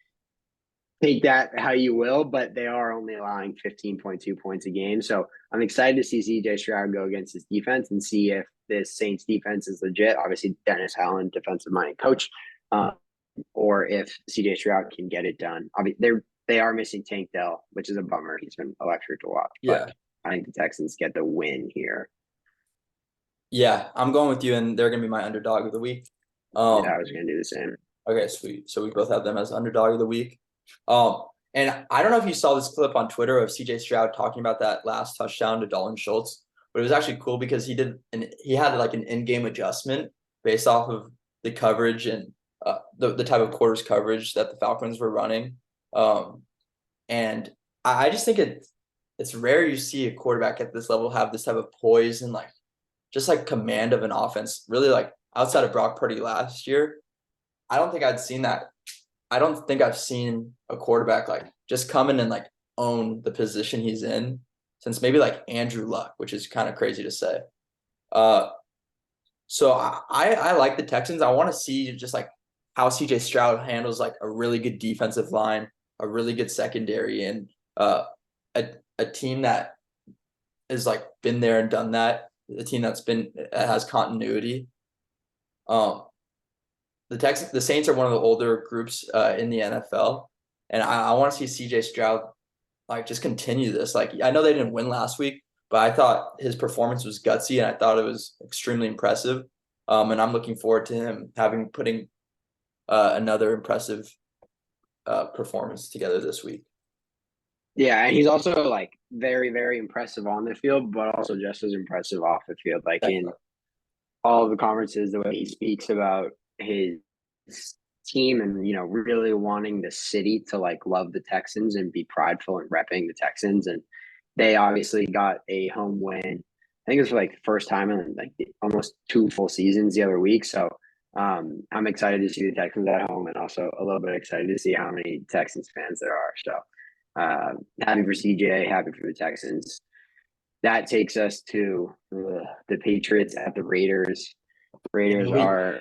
take that how you will, but they are only allowing 15.2 points a game. So I'm excited to see CJ Stroud go against his defense and see if this Saints defense is legit. Obviously, Dennis Allen, defensive minded coach, or if CJ Stroud can get it done. They are missing Tank Dell, which is a bummer. He's been electric to watch, Yeah. but I think the Texans get the win here. Yeah, I'm going with you, and they're gonna be my underdog of the week. Yeah, I was going to do the same. Okay, sweet. So we both have them as underdog of the week. And I don't know if you saw this clip on Twitter of CJ Stroud talking about that last touchdown to Dalton Schultz, but it was actually cool because he had like an in-game adjustment based off of the coverage and the type of quarters coverage that the Falcons were running. And I just think it's rare you see a quarterback at this level have this type of poise and like just like command of an offense. Really, like outside of Brock Purdy last year, I don't think I'd seen that. I don't think I've seen a quarterback like just come in and like own the position he's in since maybe like Andrew Luck, which is kind of crazy to say. Uh, so I like the Texans. I want to see just like how CJ Stroud handles like a really good defensive line, a really good secondary, and a a team that is like been there and done that. A team that's been has continuity. Um, the Saints are one of the older groups in the NFL, and I want to see CJ Stroud like just continue this. Like I know they didn't win last week, but I thought his performance was gutsy, and I thought it was extremely impressive. And I'm looking forward to him putting another impressive performance together this week. Yeah, and he's also like very, very impressive on the field, but also just as impressive off the field. Like in all of the conferences, the way he speaks about his team and really wanting the city to like love the Texans and be prideful and repping the Texans. And they obviously got a home win. I think it was for like the first time in like almost 2 full seasons the other week. So I'm excited to see the Texans at home, and also a little bit excited to see how many Texans fans there are. So happy for CJ, happy for the Texans. That takes us to the Patriots at the Raiders. Raiders are,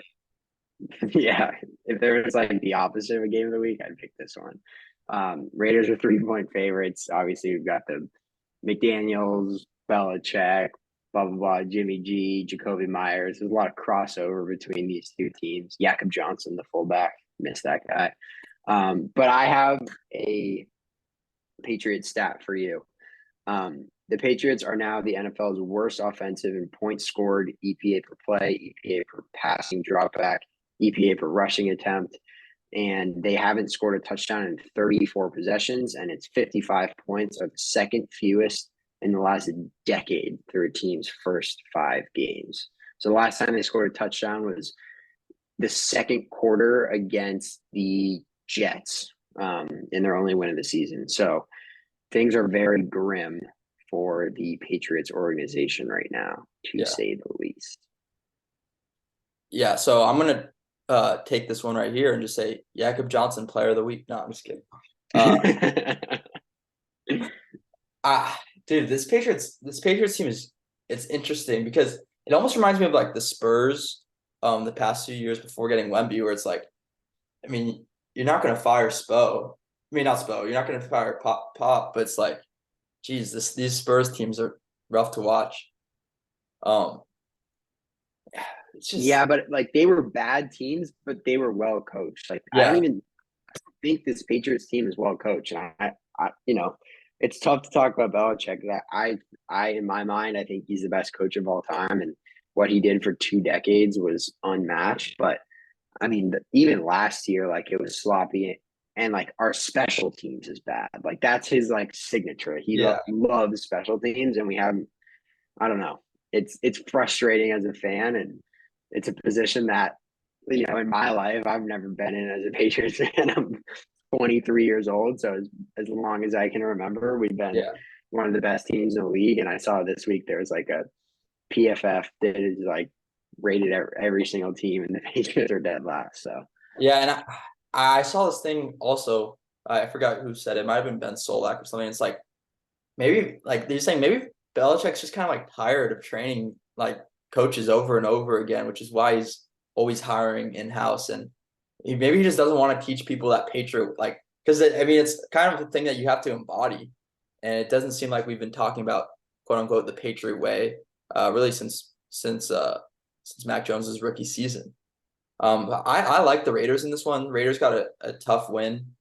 yeah, if there was like the opposite of a game of the week, I'd pick this one. Raiders are 3-point favorites. Obviously, we've got the McDaniels, Belichick, blah, blah, blah, Jimmy G, Jacoby Myers. There's a lot of crossover between these two teams. Jakob Johnson, the fullback, missed that guy. But I have a Patriot stat for you. The Patriots are now the NFL's worst offensive in points scored, EPA per play, EPA per passing dropback, EPA per rushing attempt, and they haven't scored a touchdown in 34 possessions, and it's 55 points, are the second fewest in the last decade through a team's first 5 games. So the last time they scored a touchdown was the second quarter against the Jets in their only win of the season. So things are very grim for the Patriots organization right now, to say the least. Yeah, so I'm gonna take this one right here and just say Jakob Johnson, player of the week. No, I'm just kidding. Dude, this Patriots team it's interesting because it almost reminds me of like the Spurs the past few years before getting Wemby, where it's like, I mean, you're not gonna fire Spo. I mean, not Spo. You're not gonna fire Pop, but it's like, geez, these Spurs teams are rough to watch. It's just yeah, but like they were bad teams, but they were well coached. Like I don't even think this Patriots team is well coached. And I it's tough to talk about Belichick. That I in my mind, I think he's the best coach of all time, and what he did for 2 decades was unmatched. But I mean, even last year, like it was sloppy, and like our special teams is bad. Like that's his like signature. He loves special teams, and we have, I don't know. It's frustrating as a fan, and it's a position that in my life I've never been in as a Patriots fan. I'm 23 years old, so as long as I can remember, we've been one of the best teams in the league. And I saw this week there was like a PFF that is like rated every single team, and the Patriots are dead last. So yeah, and I saw this thing also. I forgot who said it. It might have been Ben Solak or something. It's like maybe like they're saying maybe Belichick's just kind of like tired of training like coaches over and over again, which is why he's always hiring in-house, and maybe he just doesn't want to teach people that Patriot like, because I mean it's kind of the thing that you have to embody, and it doesn't seem like we've been talking about quote unquote the Patriot way really since Mac Jones's rookie season. I like the Raiders in this one. Raiders got a tough win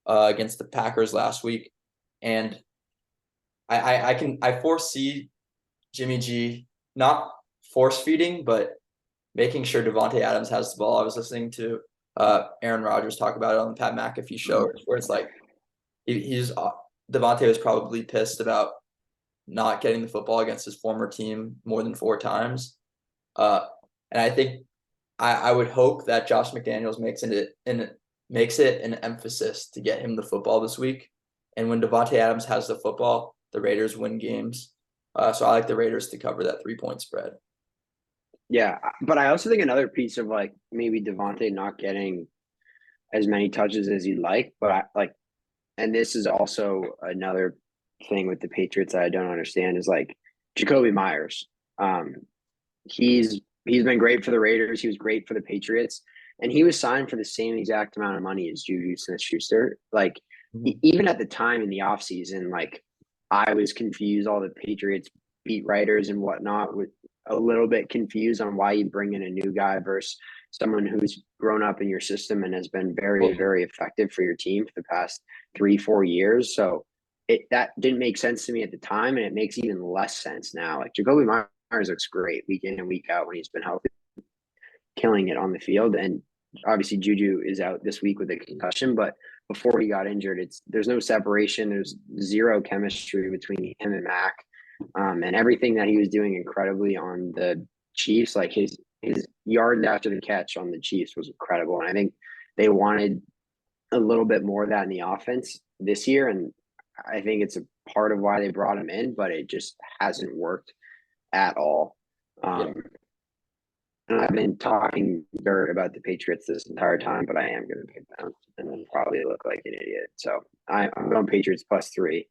against the Packers last week, and I foresee Jimmy G not force feeding, but making sure Devontae Adams has the ball. I was listening to Aaron Rodgers talk about it on the Pat McAfee show, where it's like Devontae was probably pissed about not getting the football against his former team more than 4 times, and I think I would hope that Josh McDaniels makes it an emphasis to get him the football this week, and when Devontae Adams has the football, the Raiders win games. So I like the Raiders to cover that 3-point spread. Yeah, but I also think another piece of like maybe Devontae not getting as many touches as you'd like, but I like, and this is also another thing with the Patriots that I don't understand is like Jacoby Myers. Um, he's been great for the Raiders. He was great for the Patriots, and he was signed for the same exact amount of money as Juju Smith-Schuster. Like even at the time in the offseason, like I was confused. All the Patriots beat writers and whatnot with a little bit confused on why you bring in a new guy versus someone who's grown up in your system and has been very, very effective for your team for the past 3-4 years. So that didn't make sense to me at the time, and it makes even less sense now. Like Jacoby Myers looks great week in and week out when he's been healthy, killing it on the field. And obviously Juju is out this week with a concussion, but before he got injured, there's no separation. There's zero chemistry between him and Mac. And everything that he was doing incredibly on the Chiefs, like his yard after the catch on the Chiefs was incredible. And I think they wanted a little bit more of that in the offense this year. And I think it's a part of why they brought him in, but it just hasn't worked at all. And I've been talking dirt about the Patriots this entire time, but I am going to pick them and then probably look like an idiot. So I'm going Patriots +3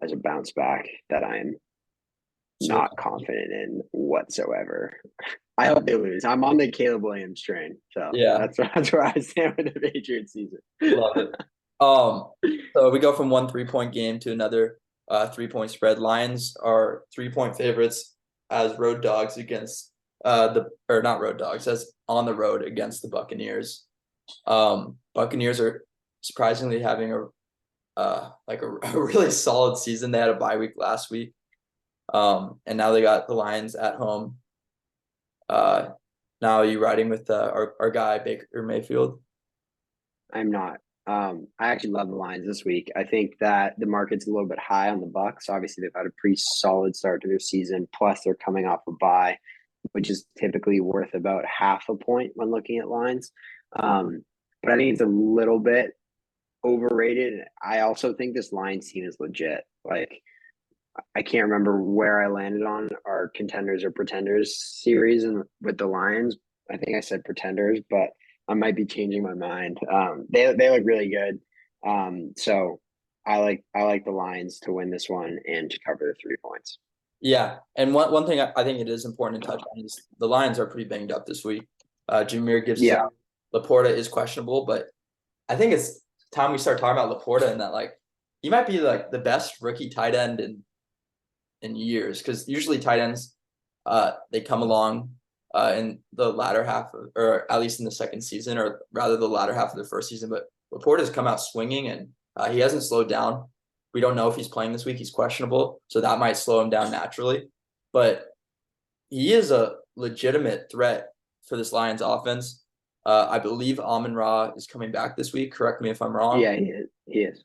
as a bounce back that I'm not confident in whatsoever. I hope they lose. I'm on the Caleb Williams train. So Yeah, that's where I stand with the Patriots season. love it. So we go from one 3-point game to another 3-point spread. Lions are 3-point favorites as road dogs against not road dogs, as on the road against the Buccaneers. Buccaneers are surprisingly having a really solid season. They had a bye week last week. And now they got the Lions at home. Now are you riding with our guy Baker Mayfield? I'm not. I actually love the Lions this week. I think that the market's a little bit high on the Bucks. Obviously, they've had a pretty solid start to their season. Plus, they're coming off a bye, which is typically worth about half a point when looking at lines. But I think it's a little bit overrated. I also think this Lions team is legit. Like, I can't remember where I landed on our contenders or pretenders series and with the Lions. I think I said pretenders, but I might be changing my mind. They look really good. So I like the Lions to win this one and to cover the 3 points. Yeah, and one thing I think it is important to touch on is the Lions are pretty banged up this week. Jameer Gibbs is out. Laporta is questionable, but I think it's time we start talking about Laporta and that like he might be like the best rookie tight end in years, because usually tight ends they come along in the latter half or at least in the second season, or rather the latter half of the first season. But Laporta's come out swinging and he hasn't slowed down. We don't know if he's playing this week. He's questionable, so that might slow him down naturally. But he is a legitimate threat for this Lions offense. I believe Amon-Ra is coming back this week. Correct me if I'm wrong. Yeah, he is.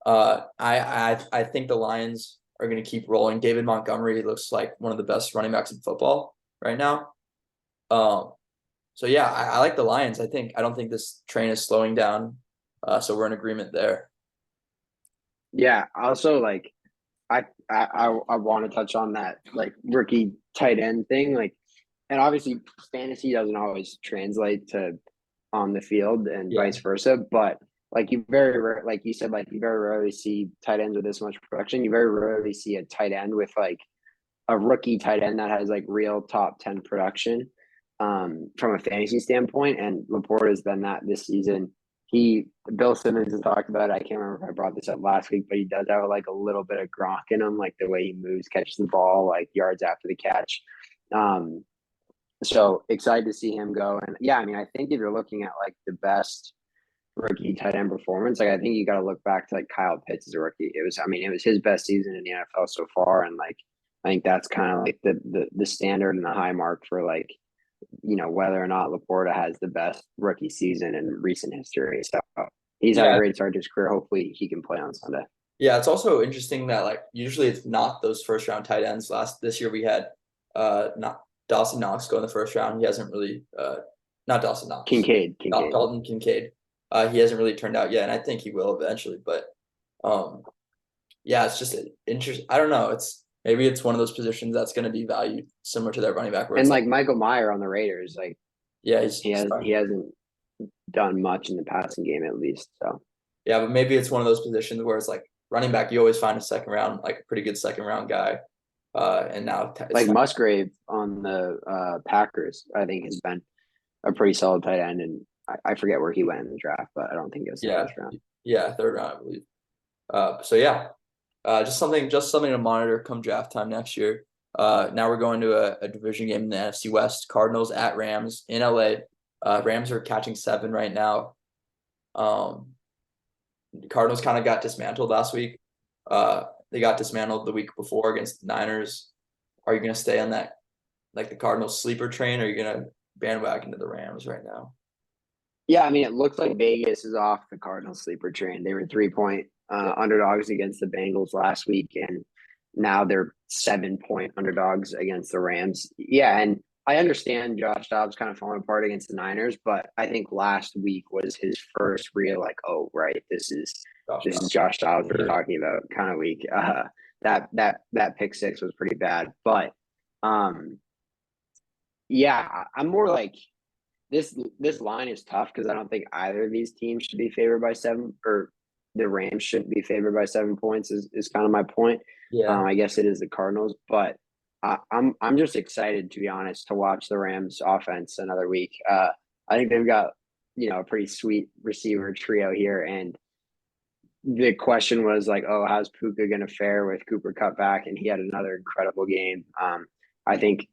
I think the Lions are going to keep rolling. David Montgomery looks like one of the best running backs in football right now. So yeah, I like the Lions. I don't think this train is slowing down. So we're in agreement there. Yeah. Also, like I want to touch on that like rookie tight end thing. Like, and obviously fantasy doesn't always translate to on the field and vice versa. But like like you said, like you very rarely see tight ends with this much production. You very rarely see a tight end with like a rookie tight end that has like real top 10 production from a fantasy standpoint. And Laporta has done that this season. Bill Simmons has talked about it. I can't remember if I brought this up last week, but he does have like a little bit of Gronk in him, like the way he moves, catches the ball, like yards after the catch. So excited to see him go. And yeah, I mean, I think if you're looking at like the best rookie tight end performance, like I think you got to look back to like Kyle Pitts as a rookie. It was his best season in the NFL so far, and like I think that's kind of like the standard and the high mark for like whether or not Laporta has the best rookie season in recent history. So he's had a great start to his career. Hopefully he can play on Sunday. Yeah, it's also interesting that like usually it's not those first round tight ends. This year we had not Dawson Knox go in the first round. He hasn't really not Dawson Knox. Kincaid. Dalton Kincaid. He hasn't really turned out yet, and I think he will eventually. But Yeah, it's just interesting. I don't know. Maybe it's one of those positions that's going to be valued similar to their running back, where And it's like, like Michael Meyer on the Raiders, like yeah, he's he hasn't done much in the passing game at least. So yeah, but maybe it's one of those positions where it's like running back, you always find a second round, like a pretty good second round guy. And now it's like time. Musgrave on the Packers, I think has been a pretty solid tight end, and I forget where he went in the draft, but I don't think it was the Yeah, first round. yeah, third round, I believe. So yeah, just something to monitor come draft time next year. Now we're going to a division game in the NFC West. Cardinals at Rams in LA. Rams are catching 7 right now. Um, the Cardinals kind of got dismantled last week. They got dismantled the week before against the Niners. Are you going to stay on that, like the Cardinals sleeper train, or are you going to bandwagon to the Rams right now? Yeah, I mean, it looks like Vegas is off the Cardinals sleeper train. They were 3-point Yeah. underdogs against the Bengals last week, and now they're 7-point underdogs against the Rams. Yeah, and I understand Josh Dobbs kind of falling apart against the Niners, but I think last week was his first real like, oh right, Gosh, this is Josh Dobbs we're talking about kind of week. That pick six was pretty bad, but um, yeah, I'm more like this line is tough because I don't think either of these teams should be favored by 7, or the Rams shouldn't be favored by 7 points. Is kind of my point. yeah, I guess it is the Cardinals, but I'm just excited to be honest to watch the Rams offense another week. I think they've got a pretty sweet receiver trio here, and the question was like, oh, how's Puka going to fare with Cooper Cup back? And he had another incredible game. I think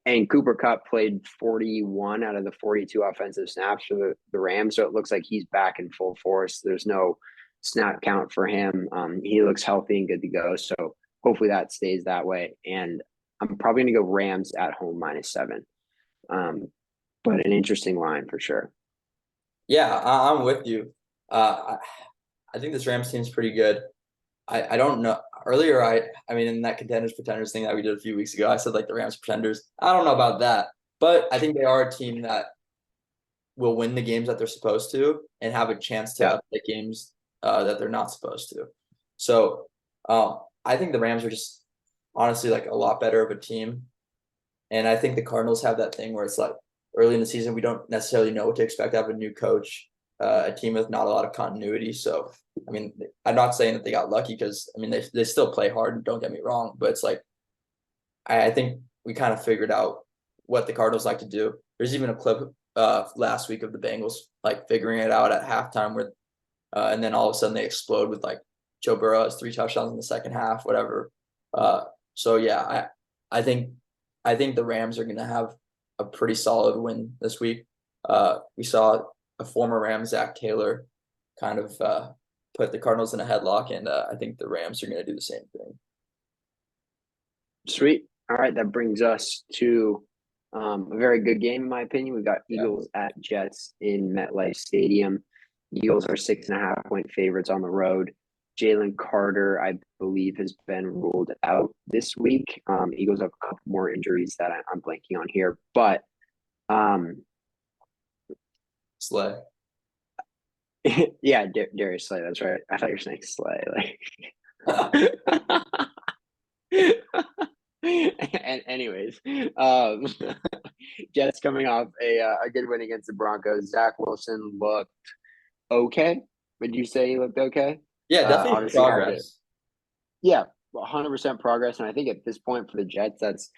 and Cooper Cup played 41 out of the 42 offensive snaps for the Rams. So it looks like he's back in full force. There's no snap count for him. He looks healthy and good to go. So hopefully that stays that way. And I'm probably going to go Rams at home -7. Um, but an interesting line for sure. yeah. I'm with you. I think this Rams team's pretty good. I don't know. Earlier, I mean, in that contenders pretenders thing that we did a few weeks ago, I said like the Rams pretenders. I don't know about that, but I think they are a team that will win the games that they're supposed to and have a chance to Yeah. upset games that they're not supposed to. So I think the Rams are just honestly like a lot better of a team, and I think the Cardinals have that thing where it's like early in the season we don't necessarily know what to expect. Have a new coach, a team with not a lot of continuity. So I mean, I'm not saying that they got lucky because I mean they still play hard. Don't get me wrong, but it's like I think we kind of figured out what the Cardinals like to do. There's even a clip last week of the Bengals like figuring it out at halftime where and then all of a sudden they explode with like Joe Burrow has 3 touchdowns in the second half, whatever. So yeah, I think the Rams are gonna have a pretty solid win this week. We saw a former Ram, Zach Taylor, kind of put the Cardinals in a headlock, and I think the Rams are gonna do the same thing. Sweet. All right. That brings us to a very good game, in my opinion. We've got Yeah. Eagles at Jets in MetLife Stadium. Eagles are 6.5-point favorites on the road. Jalen Carter, I believe, has been ruled out this week. Eagles have a couple more injuries that I'm blanking on here, but um, Slay. yeah, Darius Slay. That's right. I thought you were saying Slay. And anyways, um, Jets coming off a good win against the Broncos. Zach Wilson looked okay. Would you say he looked okay? Yeah, definitely Obviously had to, progress. yeah, 100% progress. And I think at this point for the Jets, that's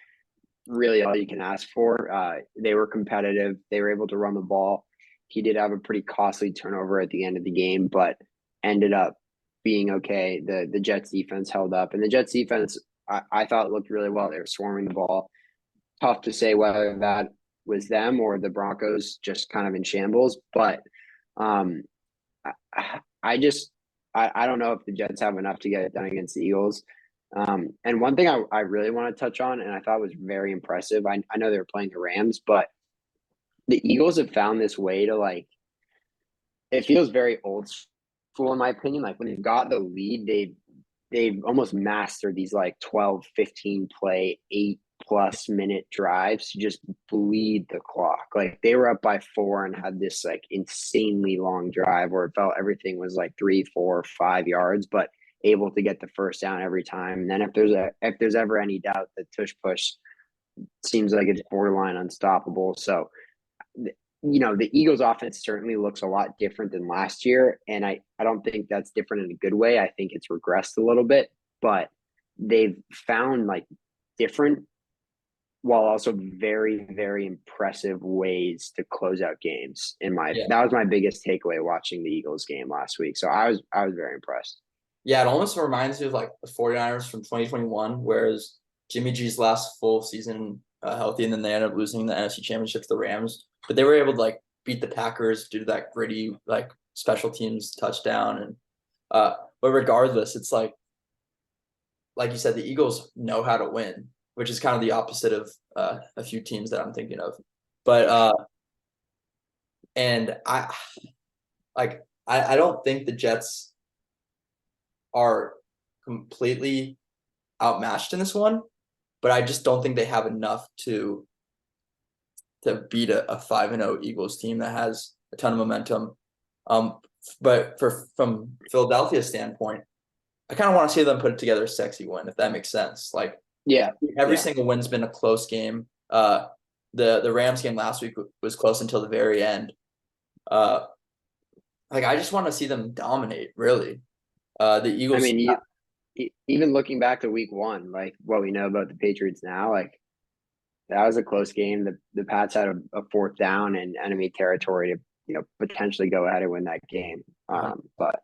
really all you can ask for. They were competitive. They were able to run the ball. He did have a pretty costly turnover at the end of the game, but ended up being okay. The Jets defense held up, and the Jets defense I thought looked really well. They were swarming the ball. Tough to say whether that was them or the Broncos just kind of in shambles, but um, I just I don't know if the Jets have enough to get it done against the Eagles. And one thing I really want to touch on, and I thought was very impressive. I know they were playing the Rams, but the Eagles have found this way to like it feels very old school in my opinion. Like when they've got the lead, they've almost mastered these like 12, 15 play, 8+ minute drives to just bleed the clock. Like they were up by 4 and had this like insanely long drive where it felt everything was like 3, 4, 5 yards, but able to get the first down every time. And then if there's ever any doubt that tush push seems like it's borderline unstoppable. So the Eagles offense certainly looks a lot different than last year. And I don't think that's different in a good way. I think it's regressed a little bit, but they've found like different while also very, very impressive ways to close out games. Yeah. That was my biggest takeaway watching the Eagles game last week. So I was very impressed. Yeah, it almost reminds me of like the 49ers from 2021, whereas Jimmy G's last full season healthy, and then they ended up losing the NFC Championship to the Rams. But they were able to like beat the Packers due to that gritty like special teams touchdown. And but regardless, it's like you said, the Eagles know how to win, which is kind of the opposite of a few teams that I'm thinking of. But and I don't think the Jets are completely outmatched in this one, but I just don't think they have enough to beat a 5-0 Eagles team that has a ton of momentum. But from Philadelphia's standpoint, I kind of want to see them put together a sexy win, if that makes sense. Like Yeah. every Yeah. single win's been a close game. The Rams game last week was close until the very end. Like I just want to see them dominate, really. The I Eagles. mean, even looking back to week one, like what we know about the Patriots now, like that was a close game. The Pats had a fourth down in enemy territory to potentially go ahead and win that game. But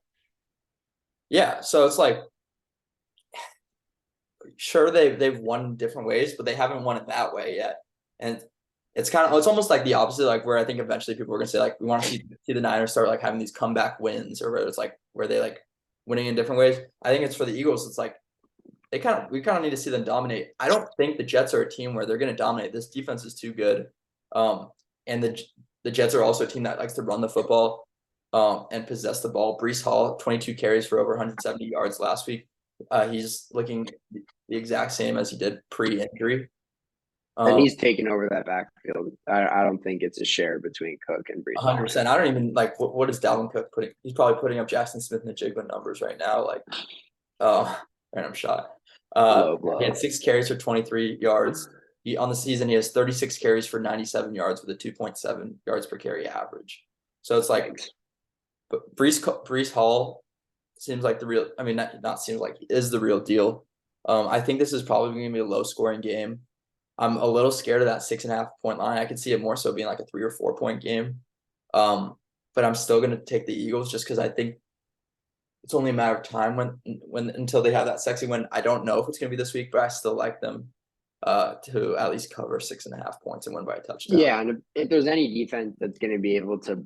Yeah, so it's like sure they've won different ways, but they haven't won it that way yet. And it's almost like the opposite, like where I think eventually people are gonna say like we want to see the Niners start like having these comeback wins, or where it's like where they like winning in different ways. I think it's for the Eagles. It's like we kind of need to see them dominate. I don't think the Jets are a team where they're going to dominate. This defense is too good. And the Jets are also a team that likes to run the football and possess the ball. Breece Hall, 22 carries for over 170 yards last week. He's looking the exact same as he did pre-injury. and he's taken over that backfield. I don't think it's a share between Cook and Brees Hall. 100%. I don't even like what is Dalvin Cook putting? He's probably putting up Jackson Smith and the Jigba numbers right now. Like, random shot. Low blow. He had 6 carries for 23 yards. On the season, he has 36 carries for 97 yards with a 2.7 yards per carry average. So it's like, but Breece Hall seems like the real. I mean, not seems like, he is the real deal. I think this is probably going to be a low scoring game. I'm a little scared of that 6.5 point line. I could see it more so being like a 3 or 4 point game. But I'm still going to take the Eagles just because I think it's only a matter of time when until they have that sexy win. I don't know if it's going to be this week, but I still like them to at least cover 6.5 points and win by a touchdown. Yeah, and if there's any defense that's going to be able to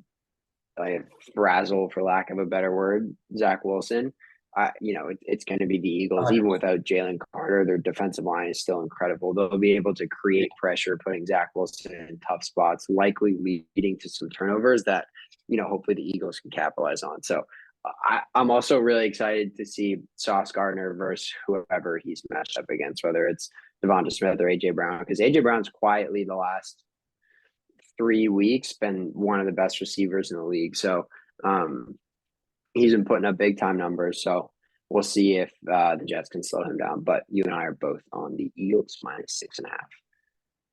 frazzle, for lack of a better word, Zach Wilson, it's going to be the Eagles. 100%. Even without Jalen Carter, their defensive line is still incredible. They'll be able to create pressure, putting Zach Wilson in tough spots, likely leading to some turnovers that hopefully the Eagles can capitalize on. So I'm also really excited to see Sauce Gardner versus whoever he's matched up against, whether it's Devonta Smith or AJ Brown, because AJ Brown's quietly the last 3 weeks been one of the best receivers in the league. So he's been putting up big time numbers. So we'll see if the Jets can slow him down. But you and I are both on the Eagles -6.5.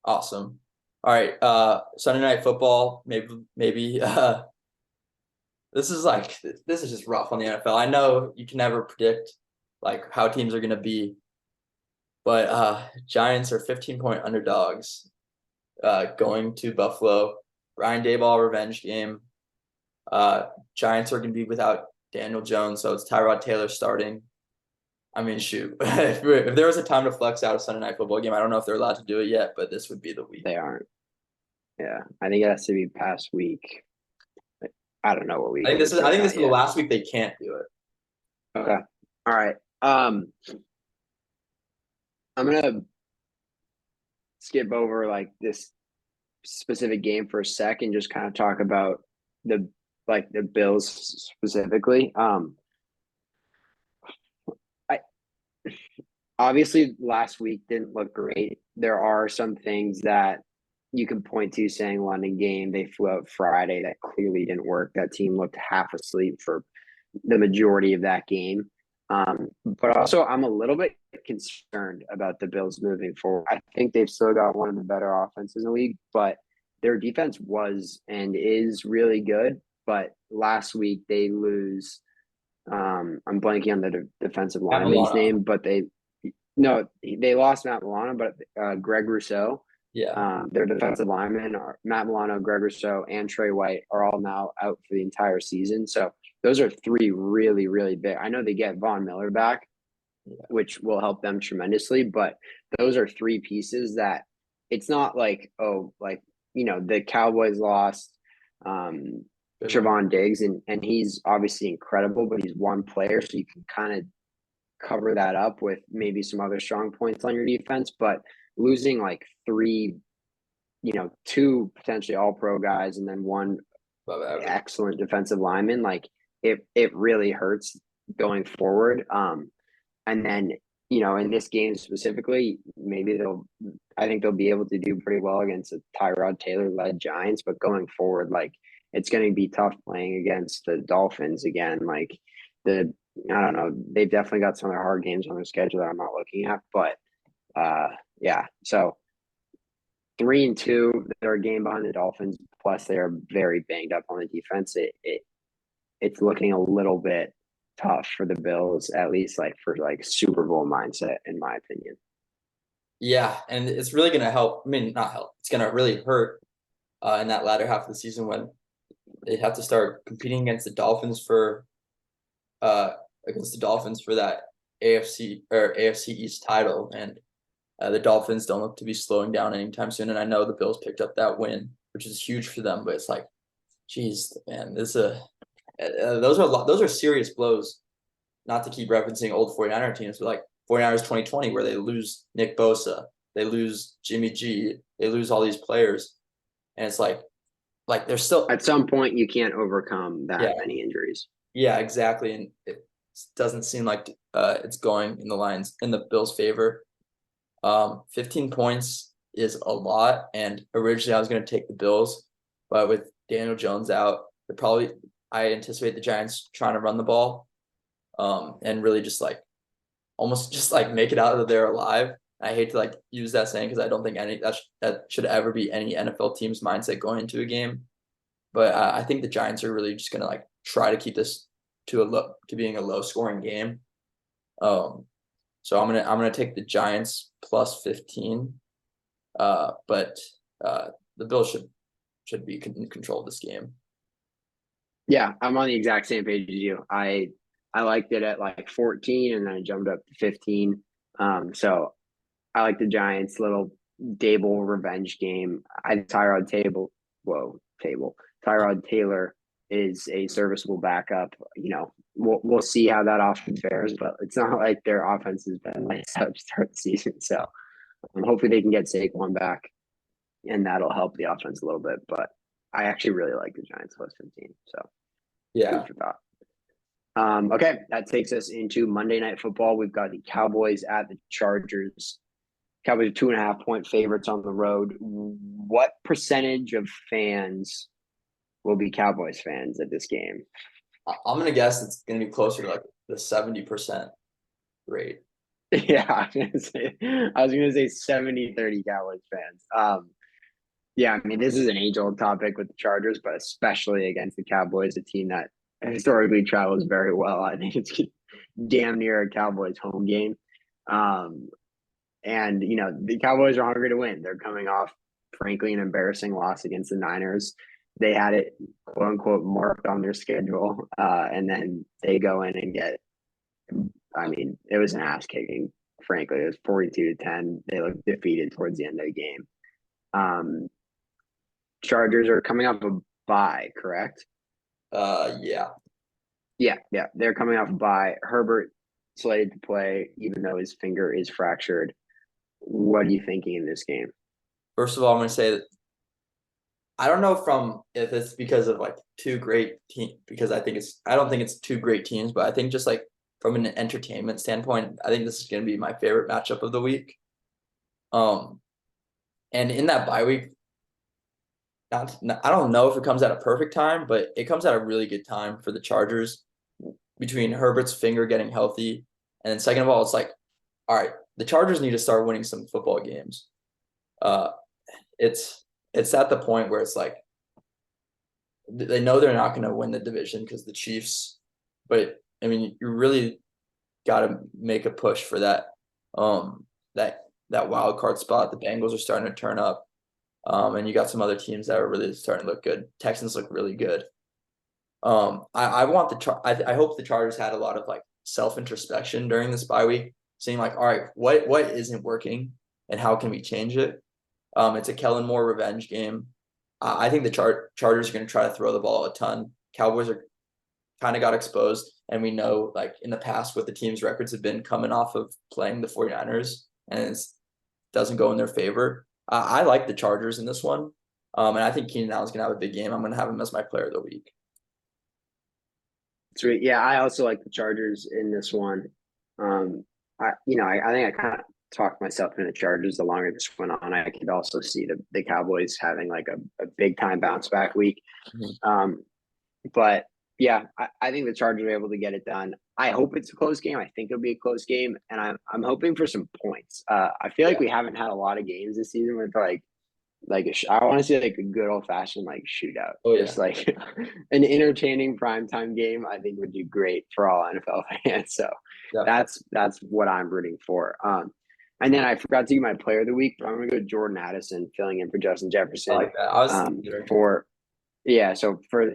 Awesome. All right. Sunday Night Football. Maybe this is just rough on the NFL. I know you can never predict like how teams are gonna be, but Giants are 15-point underdogs going to Buffalo. Brian Daboll revenge game. Giants are gonna be without Daniel Jones, so it's Tyrod Taylor starting. I mean, shoot, if there was a time to flex out a Sunday Night Football game, I don't know if they're allowed to do it yet, but this would be the week. They aren't. Yeah, I think it has to be past week. I don't know what week. I think this is the last week they can't do it. Okay. All right. I'm gonna skip over like this specific game for a second, just kind of talk about the Bills specifically. I obviously last week didn't look great. There are some things that you can point to saying London game, they flew out Friday, that clearly didn't work. That team looked half asleep for the majority of that game. But also, I'm a little bit concerned about the Bills moving forward. I think they've still got one of the better offenses in the league, but their defense was and is really good. But last week they lose. I'm blanking on the defensive Matt lineman's Milano. name, but they lost Matt Milano, but Greg Rousseau, Yeah. their defensive linemen are Matt Milano, Greg Rousseau, and Trey White are all now out for the entire season. So those are three really, really big. I know they get Von Miller back, Yeah. which will help them tremendously, but those are three pieces that it's not like, oh, like, the Cowboys lost Good one. Trevon Diggs, and he's obviously incredible, but he's one player, so you can kind of cover that up with maybe some other strong points on your defense. But losing like three, two potentially all pro guys and then one Above average. excellent defensive lineman, like it really hurts going forward. And then, in this game specifically, I think they'll be able to do pretty well against a Tyrod Taylor led Giants, but going forward, like it's going to be tough playing against the Dolphins again. Like I don't know, they've definitely got some of their hard games on their schedule that I'm not looking at, but yeah. So 3-2, they're a game behind the Dolphins. Plus, they are very banged up on the defense. It's looking a little bit tough for the Bills, at least like for like Super Bowl mindset, in my opinion. Yeah, and it's really gonna help. I mean, not help. It's gonna really hurt in that latter half of the season when they have to start competing uh against the Dolphins for that AFC or AFC East title, and the Dolphins don't look to be slowing down anytime soon. And I know the Bills picked up that win, which is huge for them. But it's like, geez, man, those are serious blows. Not to keep referencing old 49er teams, but like 49ers 2020, where they lose Nick Bosa, they lose Jimmy G, they lose all these players, and it's like they're still, At some point, you can't overcome that yeah, many injuries. yeah, exactly, and it doesn't seem like it's going in the Bills' favor. 15 points is a lot, and originally I was going to take the Bills, but with Daniel Jones out, I anticipate the Giants trying to run the ball, and really just like almost just like make it out of there alive. I hate to like use that saying because I don't think that should ever be any NFL team's mindset going into a game. But I think the Giants are really just gonna like try to keep this to being a low scoring game. Um, so I'm gonna take the Giants plus 15. But the Bills should be in control of this game. Yeah, I'm on the exact same page as you. I liked it at like 14, and then I jumped up to 15. So I like the Giants' little Dable revenge game. Tyrod Taylor is a serviceable backup. We'll see how that offense fares, but it's not like their offense has been like to start the season. So hopefully they can get Saquon back, and that'll help the offense a little bit. But I actually really like the Giants plus 15. So food Yeah. for thought. Okay, that takes us into Monday Night Football. We've got the Cowboys at the Chargers. Cowboys are 2.5 point favorites on the road. What percentage of fans will be Cowboys fans at this game? I'm gonna guess it's gonna be closer to like the 70% rate. Yeah, I was gonna say 70-30 Cowboys fans. Yeah, I mean, this is an age-old topic with the Chargers, but especially against the Cowboys, a team that historically travels very well. I think it's damn near a Cowboys home game. Um, and the Cowboys are hungry to win. They're coming off, frankly, an embarrassing loss against the Niners. They had it quote unquote marked on their schedule, and then they go in and get. I mean, it was an ass kicking. Frankly, it was 42-10. They looked defeated towards the end of the game. Um, Chargers are coming off a bye, correct? Yeah. Yeah. They're coming off a bye. Herbert slated to play, even though his finger is fractured. What are you thinking in this game? First of all, I'm gonna say that I don't know from if it's because of like two great team because I don't think it's two great teams, but I think just like from an entertainment standpoint, I think this is gonna be my favorite matchup of the week. Um, and in that bye week, I don't know if it comes at a perfect time, but it comes at a really good time for the Chargers. between Herbert's finger getting healthy, and then second of all, it's like, all right, the Chargers need to start winning some football games. Uh, it's at the point where it's like they know they're not going to win the division because the Chiefs, but I mean, you really got to make a push for that that wild card spot. The Bengals are starting to turn up, and you got some other teams that are really starting to look good. Texans look really good. I want I hope the Chargers had a lot of like self introspection during this bye week, saying like, all right, what isn't working and how can we change it? It's a Kellen Moore revenge game. I think the Chargers are going to try to throw the ball a ton. Cowboys are kind of got exposed, and we know like in the past what the team's records have been coming off of playing the 49ers, and it doesn't go in their favor. I like the Chargers in this one, and I think Keenan Allen's going to have a big game. I'm going to have him as my player of the week. Sweet. Yeah, I also like the Chargers in this one. I think I kind of talked myself into the Chargers the longer this went on. I could also see the Cowboys having like a big time bounce back week. But yeah, I think the Chargers are able to get it done. I hope it's a close game. I think it'll be a close game, and I'm hoping for some points. I feel like we haven't had a lot of games this season with I want to see like a good old fashioned like shootout. Oh yeah, Just like an entertaining primetime game, I think would do great for all NFL fans. So definitely. that's what I'm rooting for. And then I forgot to give my player of the week, but I'm gonna go Jordan Addison filling in for Justin I Jefferson. like that. I was For yeah, so for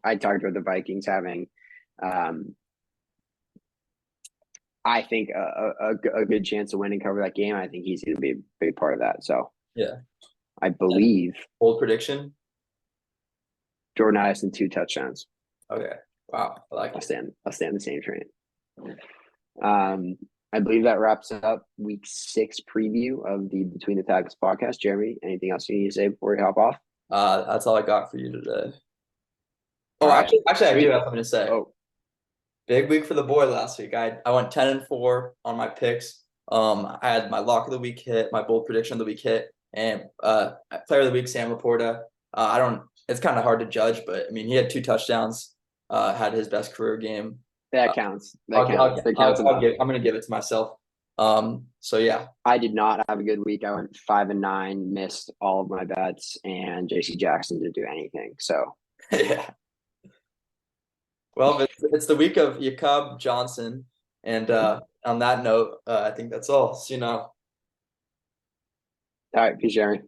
I talked about the Vikings having I think a good chance to win and cover that game. I think he's gonna be a big part of that. So yeah. I believe Bold prediction. Jordan Addison 2 touchdowns. Okay. Wow. I like it. I'll stay on the same train. I believe that wraps up week 6 preview of the Between the Tackles podcast. Jeremy, anything else you need to say before we hop off? That's all I got for you today. Oh, All right. actually, I Sweet. do have something to say. Oh, Big week for the boy last week. I went 10-4 on my picks. I had my lock of the week hit, my bold prediction of the week hit, and player of the week Sam Laporta. I don't. It's kind of hard to judge, but I mean, he had 2 touchdowns. Had his best career game. that counts. That counts. I'm gonna give it to myself. So yeah, I did not have a good week. I went 5-9, missed all of my bets, and JC Jackson didn't do anything. So yeah. Well, it's the week of Jacob Johnson, and on that note, I think that's all. See you now. all right, peace, Jeremy.